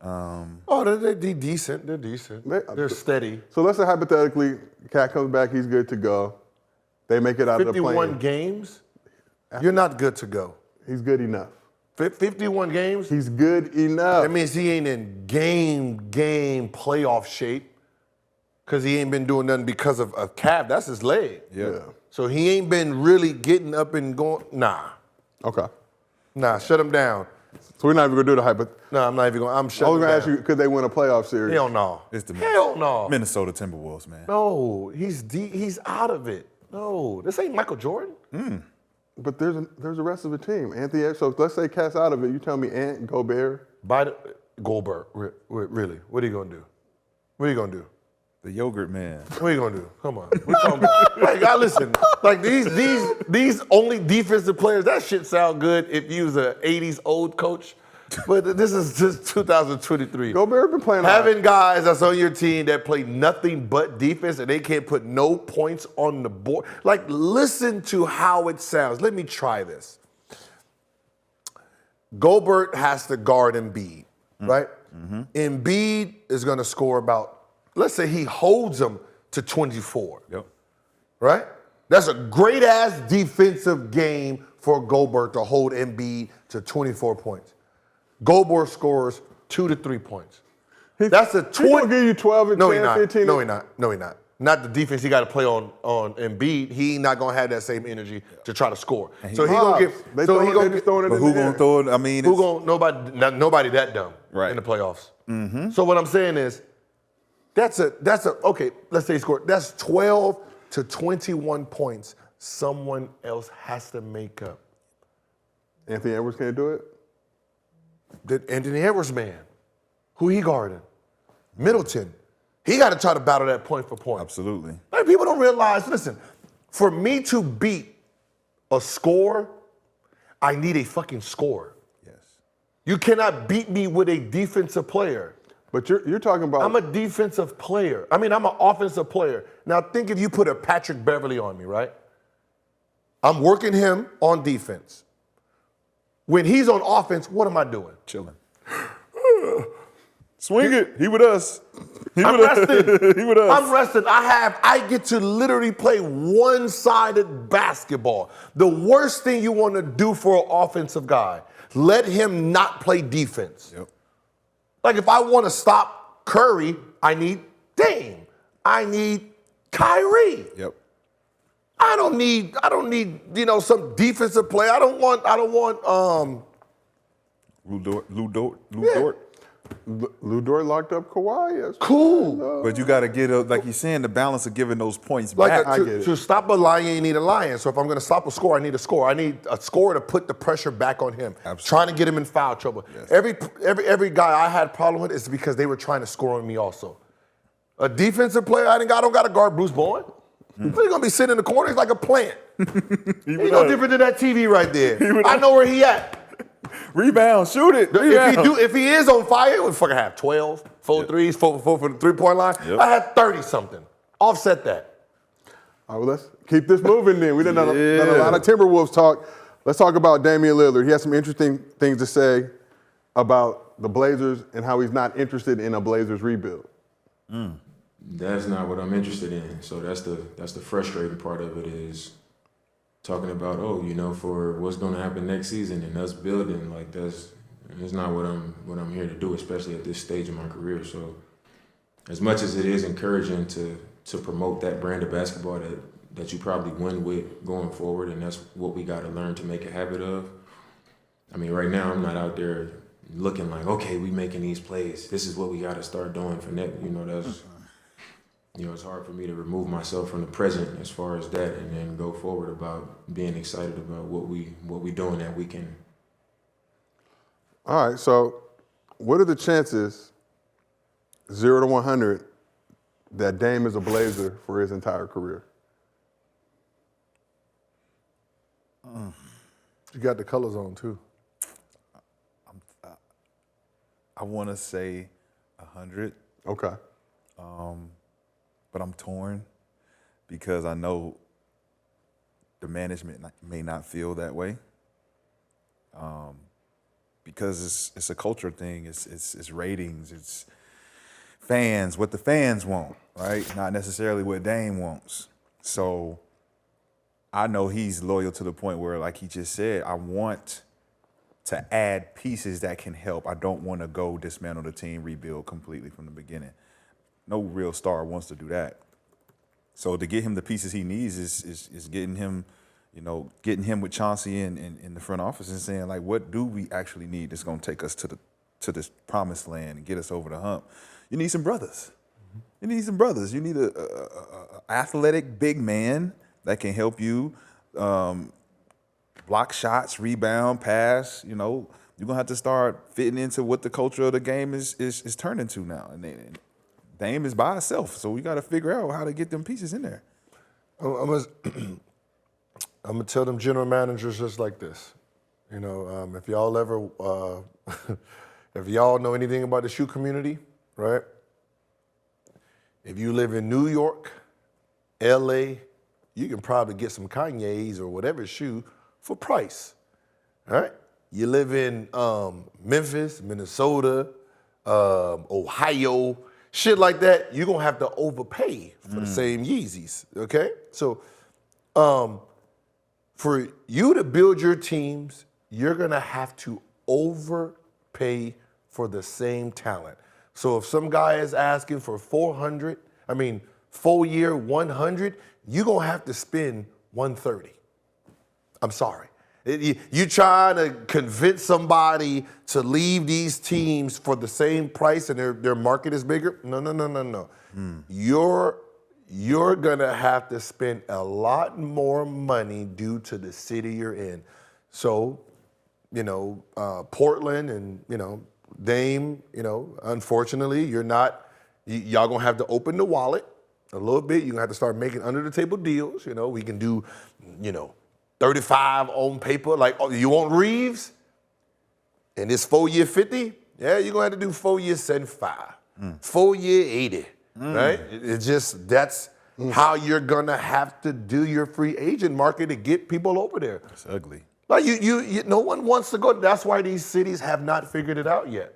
they're decent. They're decent. They're steady. So let's say hypothetically, Cat comes back, he's good to go. They make it out of the plane. 51 games, you're not good to go. He's good enough. 51 games, He's good enough. that means he ain't in game playoff shape because he ain't been doing nothing because of a calf. That's his leg. Yeah. So he ain't been really getting up and going. Nah, Okay. shut him down. So we're not even gonna do the hypo. No, I'm not even going. I'm I shutting was him gonna ask down. you, could they win a playoff series? Hell no. It's the Hell no. Minnesota Timberwolves, man. No, he's out of it. No, this ain't Michael Jordan. But there's the rest of the team. Anthony, so let's say Cat's out of it. You tell me Ant, Gobert. Goldberg, really? What are you gonna do? What are you gonna do? The yogurt man. What are you gonna do? Come on. We're talking about, I listen. Like these only defensive players. That shit sound good if you was an '80s old coach, but this is just 2023. Gobert been playing Having guys that's on your team that play nothing but defense and they can't put no points on the board. Like, listen to how it sounds. Let me try this. Gobert has to guard Embiid, right? Embiid is gonna score about. Let's say he holds them to 24, Yep. right? That's a great-ass defensive game for Gobert to hold Embiid to 24 points. Gobert scores 2 to 3 points. That's a 20. He's gonna give you 12 and 10, 15. No, he not. No, he not. Not the defense he got to play on Embiid. He not gonna have that same energy to try to score. So he gonna get. They So he gonna just get. throwing it But in who the air. gonna throw it? I mean, Who it's- gonna nobody that dumb Right. in the playoffs. So what I'm saying is, that's a okay. Let's say he scored. That's 12 to 21 points. Someone else has to make up. Anthony Edwards can't do it? The Anthony Edwards man, who he guarding? Middleton. He got to try to battle that point for point. Absolutely. Like, people don't realize. Listen, for me to beat a score, I need a fucking score. Yes. You cannot beat me with a defensive player. But you're talking about. I'm a defensive player. I'm an offensive player. Now think if you put a Patrick Beverly on me, right? I'm working him on defense. When he's on offense, what am I doing? Chilling. Swing it. He with us. I'm resting. He with us. I'm resting. I get to literally play one-sided basketball. The worst thing you want to do for an offensive guy, let him not play defense. Yep. Like if I want to stop Curry, I need Dame. I need Kyrie. Yep. I don't need some defensive play. I don't want Lou Dort. Lou Dort locked up Kawhi. Yes. cool. But you got to get, like you're saying, the balance of giving those points Like back. I get it. to stop a lion, you need a lion. So if I'm going to stop a score, I need a score. I need a score to put the pressure back on him. Absolutely. Trying to get him in foul trouble. Yes. Every guy I had a problem with is because they were trying to score on me also. A defensive player, I don't got to guard Bruce Bowen. He's going to be sitting in the corner. He's like a plant. He's no different than that TV right there. I know where he at. Rebound, shoot it. Rebound. If he is on fire, it would fucking have 12, 4 threes, 4 for the three-point line. Yep. I had 30-something. Offset that. All right, well, let's keep this moving then. We done done a lot of Timberwolves talk. Let's talk about Damian Lillard. He has some interesting things to say about the Blazers and how he's not interested in a Blazers rebuild. That's not what I'm interested in. So that's the frustrating part of it is talking about, for what's going to happen next season and us building, like that's not what I'm here to do, especially at this stage of my career. So as much as it is encouraging to promote that brand of basketball that you probably win with going forward, and that's what we got to learn to make a habit of. I mean, right now I'm not out there looking like, okay, we making these plays. This is what we got to start doing for next. It's hard for me to remove myself from the present as far as that, and then go forward about being excited about what we doing that weekend. All right, so what are the chances, 0 to 100, that Dame is a Blazer for his entire career? You got the colors on too. I want to say 100. Okay. But I'm torn because I know the management may not feel that way. Because it's a culture thing, it's ratings, it's fans, what the fans want, right? Not necessarily what Dame wants. So I know he's loyal to the point where, like he just said, I want to add pieces that can help. I don't want to go dismantle the team, rebuild completely from the beginning. No real star wants to do that. So to get him the pieces he needs is getting him, getting him with Chauncey in the front office and saying, like, what do we actually need that's going to take us to this promised land and get us over the hump? You need some brothers. You need some brothers. You need a athletic big man that can help you block shots, rebound, pass. You're going to have to start fitting into what the culture of the game is turning to now. And Dame is by itself, so we got to figure out how to get them pieces in there. I'm gonna tell them general managers just like this. If y'all ever, if y'all know anything about the shoe community, right? If you live in New York, LA, you can probably get some Kanye's or whatever shoe for price, right? You live in Memphis, Minnesota, Ohio, shit like that, you're gonna have to overpay for the same Yeezys, okay? So for you to build your teams, you're gonna have to overpay for the same talent. So if some guy is asking for 4-year, 100, you're gonna have to spend 130. I'm sorry. You trying to convince somebody to leave these teams for the same price and their market is bigger? No. You're gonna have to spend a lot more money due to the city you're in. So, Portland and Dame, unfortunately, y'all gonna have to open the wallet a little bit. You're gonna have to start making under the table deals. We can do, 35 on paper. Like, oh, you want Reeves? And it's 4-year 50? Yeah, you're gonna have to do 4-year 75. 4-year 80, right? It's just, that's how you're gonna have to do your free agent market to get people over there. It's ugly. Like you no one wants to go. That's why these cities have not figured it out yet.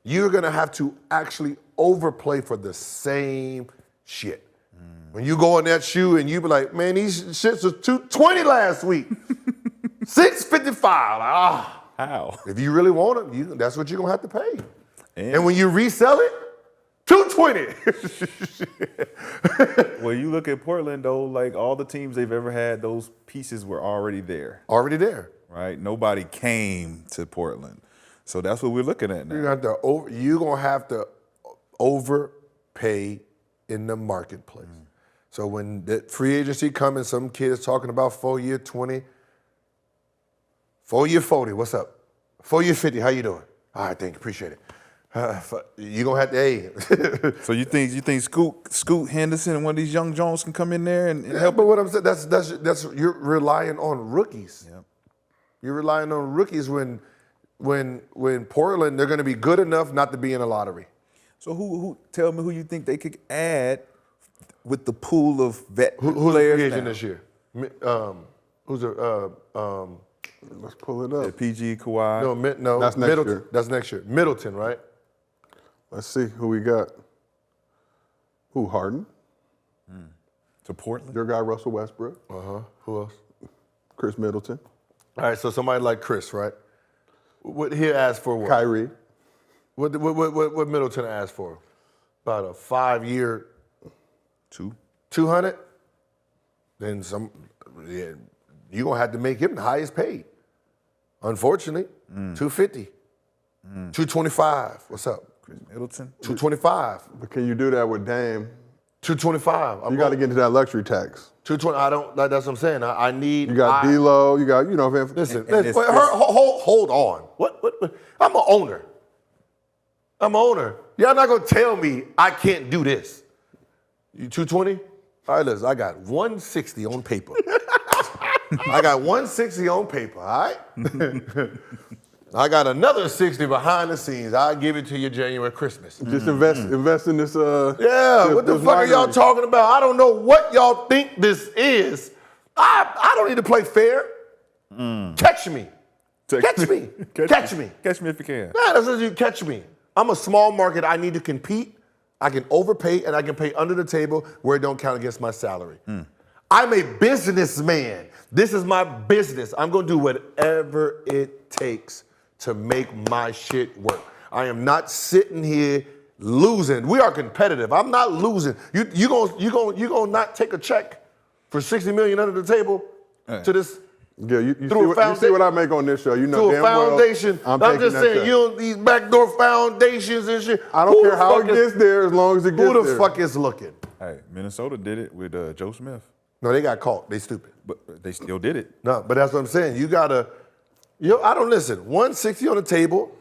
You're gonna have to actually overplay for the same shit. When you go in that shoe and you be like, man, these shits was $220 last week. $655. How? If you really want them, that's what you're gonna have to pay. And when you resell it, $220. Well, you look at Portland though, like all the teams they've ever had, those pieces were already there. Already there. Right? Nobody came to Portland. So that's what we're looking at now. You're gonna have to overpay in the marketplace. So when the free agency comes, some kid is talking about 4-year 20, 4-year 40, what's up? 4-year 50, how you doing? All right, thank you, appreciate it. You're gonna have to, hey. So you think Scoot Henderson and one of these young Jones can come in there and help? But what I'm saying, that's you're relying on rookies. Yep. You're relying on rookies when Portland, they're gonna be good enough not to be in a lottery. So who tell me who you think they could add with the pool of vet who's players the free agent now? this year? Let's pull it up. PG, Kawhi. No, That's next Middleton. year. That's next year. Middleton, right? Let's see who we got. Who, Harden? To Portland? Your guy, Russell Westbrook. Who else? Chris Middleton. All right, so somebody like Chris, right? What he asked for? What? Kyrie. What Middleton asked for? About a 5-year, 200. Then yeah, you're gonna have to make him the highest paid. Unfortunately, 250, 225. What's up? Chris Middleton. 225. But can you do that with Dame? 225. You got to get into that luxury tax. 220. I don't. That's what I'm saying. I need. You got D'Lo. You got, Listen. Hold on. What? I'm an owner. Y'all not gonna tell me I can't do this. You 220? All right, listen. I got 160 on paper. I got 160 on paper. All right. I got another 60 behind the scenes. I'll give it to you January Christmas. Just invest in this. Yeah, what the fuck are y'all talking about? I don't know what y'all think this is. I don't need to play fair. Catch me. Catch me. Catch me. Catch me if you can. Yeah, that's what you catch me. I'm a small market. I need to compete. I can overpay and I can pay under the table where it don't count against my salary. I'm a businessman. This is my business. I'm going to do whatever it takes to make my shit work. I am not sitting here losing. We are competitive. I'm not losing. You gonna not take a check for $60 million under the table to this? Yeah, you see what I make on this show. You know to damn a foundation. well I'm just saying, you know, these backdoor foundations and shit. I don't care how it gets there as long as it gets there. Who the fuck is looking? Hey, Minnesota did it with Joe Smith. No, they got caught. They stupid. But they still did it. No, but that's what I'm saying. You gotta, I don't listen. 160 on the table.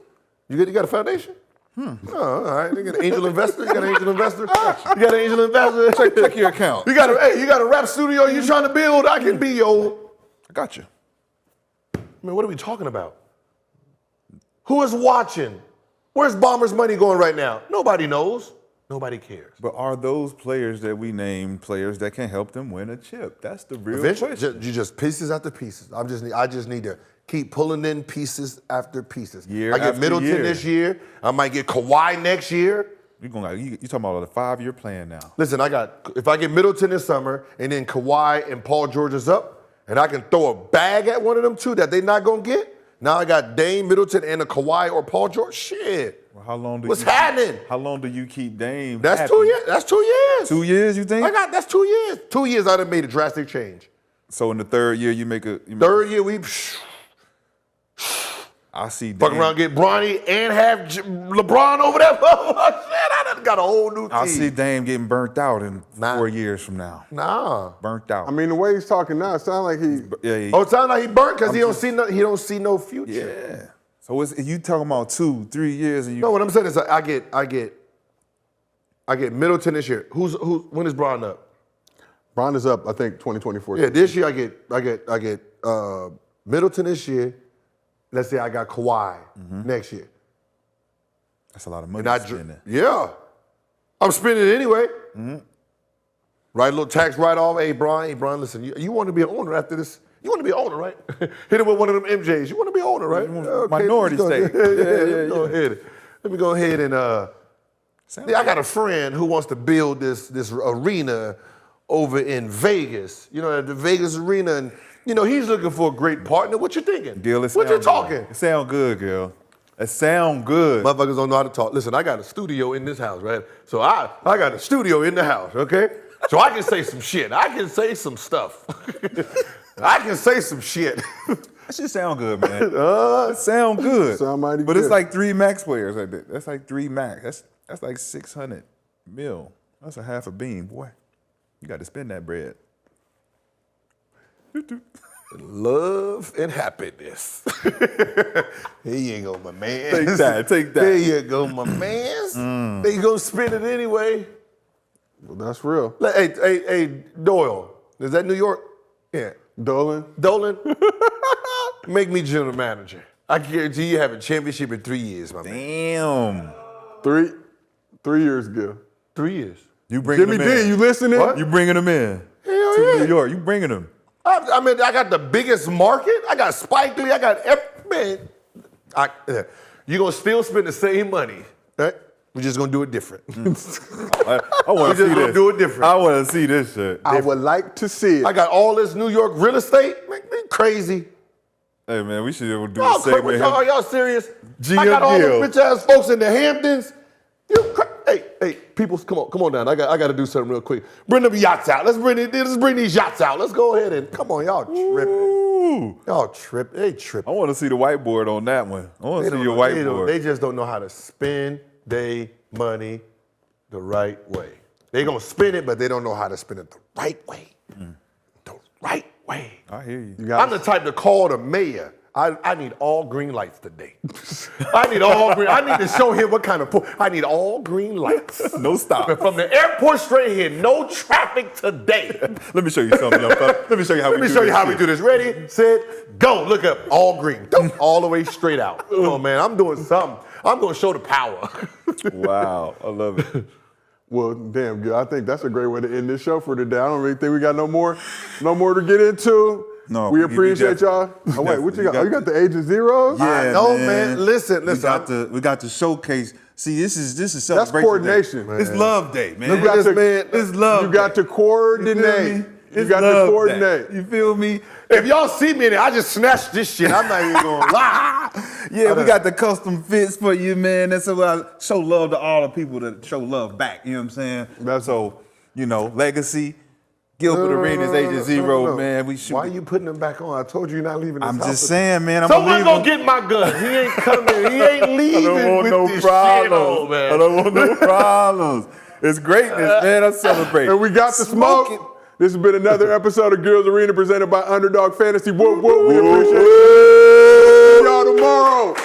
You got a foundation? Oh, all right. You got an angel investor. You got an angel investor. You got an angel investor. Check your account. You got a rap studio you trying to build. I can be your. I got you. I mean, what are we talking about? Who is watching? Where's Bombers' money going right now? Nobody knows. Nobody cares. But are those players that we named players that can help them win a chip? That's the real Eventually, question. you just pieces after pieces. I just need to keep pulling in pieces after pieces. Year I get after Middleton year. this year. I might get Kawhi next year. You talking about a 5-year plan now? Listen, if I get Middleton this summer and then Kawhi and Paul George is up, and I can throw a bag at one of them two that they not gonna get. Now I got Dame, Middleton, and a Kawhi or Paul George. Shit. Well, how long do What's happening? How long do you keep Dame? That's happy? 2 years. That's 2 years. 2 years, you think? That's 2 years. 2 years I done made a drastic change. So in the third year, you make a. Third year we. I see. Fuck around, get Bronny and have LeBron over there. Oh, shit, I done got a whole new team. I see Dame getting burnt out in 4 years from now. Nah. Burnt out. I mean, the way he's talking now, it sounds like he. Oh, it sounds like he burnt because he don't see no future. Yeah. So you talking about 2-3 years and you. No, what I'm saying is I get Middleton this year. When is Bron up? Bron is up, I think, 2024. Yeah, this year I get Middleton this year. Let's say I got Kawhi next year. That's a lot of money And spending. Yeah. I'm spending it anyway. Write a little tax write-off. Hey, Bron, listen, you want to be an owner after this? You want to be an owner, right? Hit him with one of them MJs. You want to be an owner, right? Okay, minority stake. Let me go ahead and I got a friend who wants to build this arena over in Vegas. You know, the Vegas arena, and he's looking for a great partner. What you thinking? Gil, what you talking? It sound good, girl. It sound good. Motherfuckers don't know how to talk. Listen, I got a studio in this house, right? So I got a studio in the house, okay? So I can say some shit. I can say some stuff. I can say some shit. That shit sound good, man. It sound good. Sound mighty but good. it's like 3 max players like that. That's like 3 max. That's like 600 mil. That's a half a beam, boy. You got to spend that bread. Love and happiness. Here you go, my man. Take that. There you go, my man. They gonna spend it anyway. Well, that's real. Hey, Doyle. Is that New York? Yeah. Dolan? Make me general manager. I guarantee you have a championship in 3 years, my man. Damn. 3 years ago. 3 years. You bringing Jimmy them in. D, you listening? What? You bringing them in. Hell to yeah. New York. You bringing them. I mean, I got the biggest market. I got Spike Lee. I got man. You're gonna still spend the same money, right? We're just gonna do it different. I want to see this. Do it different. I want to see this shit. I would like to see it. I got all this New York real estate. Man, crazy? Hey man, we should do a Y'all, segment. are y'all serious? GM I got all the Gill. rich ass folks in the Hamptons. Hey, people, come on down. I got to do something real quick. Bring them yachts out. Let's bring these yachts out. Let's go ahead and come on, y'all tripping. Ooh. Y'all tripping. They tripping. I want to see the whiteboard on that one. I want to see your whiteboard. They just don't know how to spend their money the right way. They gonna spend it, but they don't know how to spend it the right way. The right way. I hear you. I'm the type to call the mayor. I need all green lights today. I need all green. I need to show him what kind of I need all green lights. No stop. From the airport straight here, no traffic today. Let me show you something, young fella. Let me show you how we do this. Ready, set, go. Look up, all green. All the way straight out. Oh man, I'm doing something. I'm gonna show the power. Wow, I love it. Well, damn good. I think that's a great way to end this show for today. I don't really think we got no more to get into. No, we appreciate y'all. Oh wait, what you got? Oh, you got the Age of Zeros? Yeah, no, man. Listen. We got to showcase. See, this is That's celebration. coordination. Day. It's love day, man. It's love. You got to coordinate. You got to coordinate. You feel me? If y'all see me in it, I just snatched this shit. I'm not even gonna lie. Yeah, we got the custom fits for you, man. That's what I show love to all the people that show love back. You know what I'm saying? That's so, legacy. Gilbert Arenas, Age of Zero, man. We shoot. Why are you putting them back on? I told you you're not leaving this I'm house. just saying, man. Someone gonna get my gun. He ain't coming. He ain't leaving I don't want with no this problems. shit on, man. I don't want no problems. It's greatness, man. I celebrate. And we got the smoke. This has been another episode of Girls Arena presented by Underdog Fantasy. We appreciate it. See y'all tomorrow.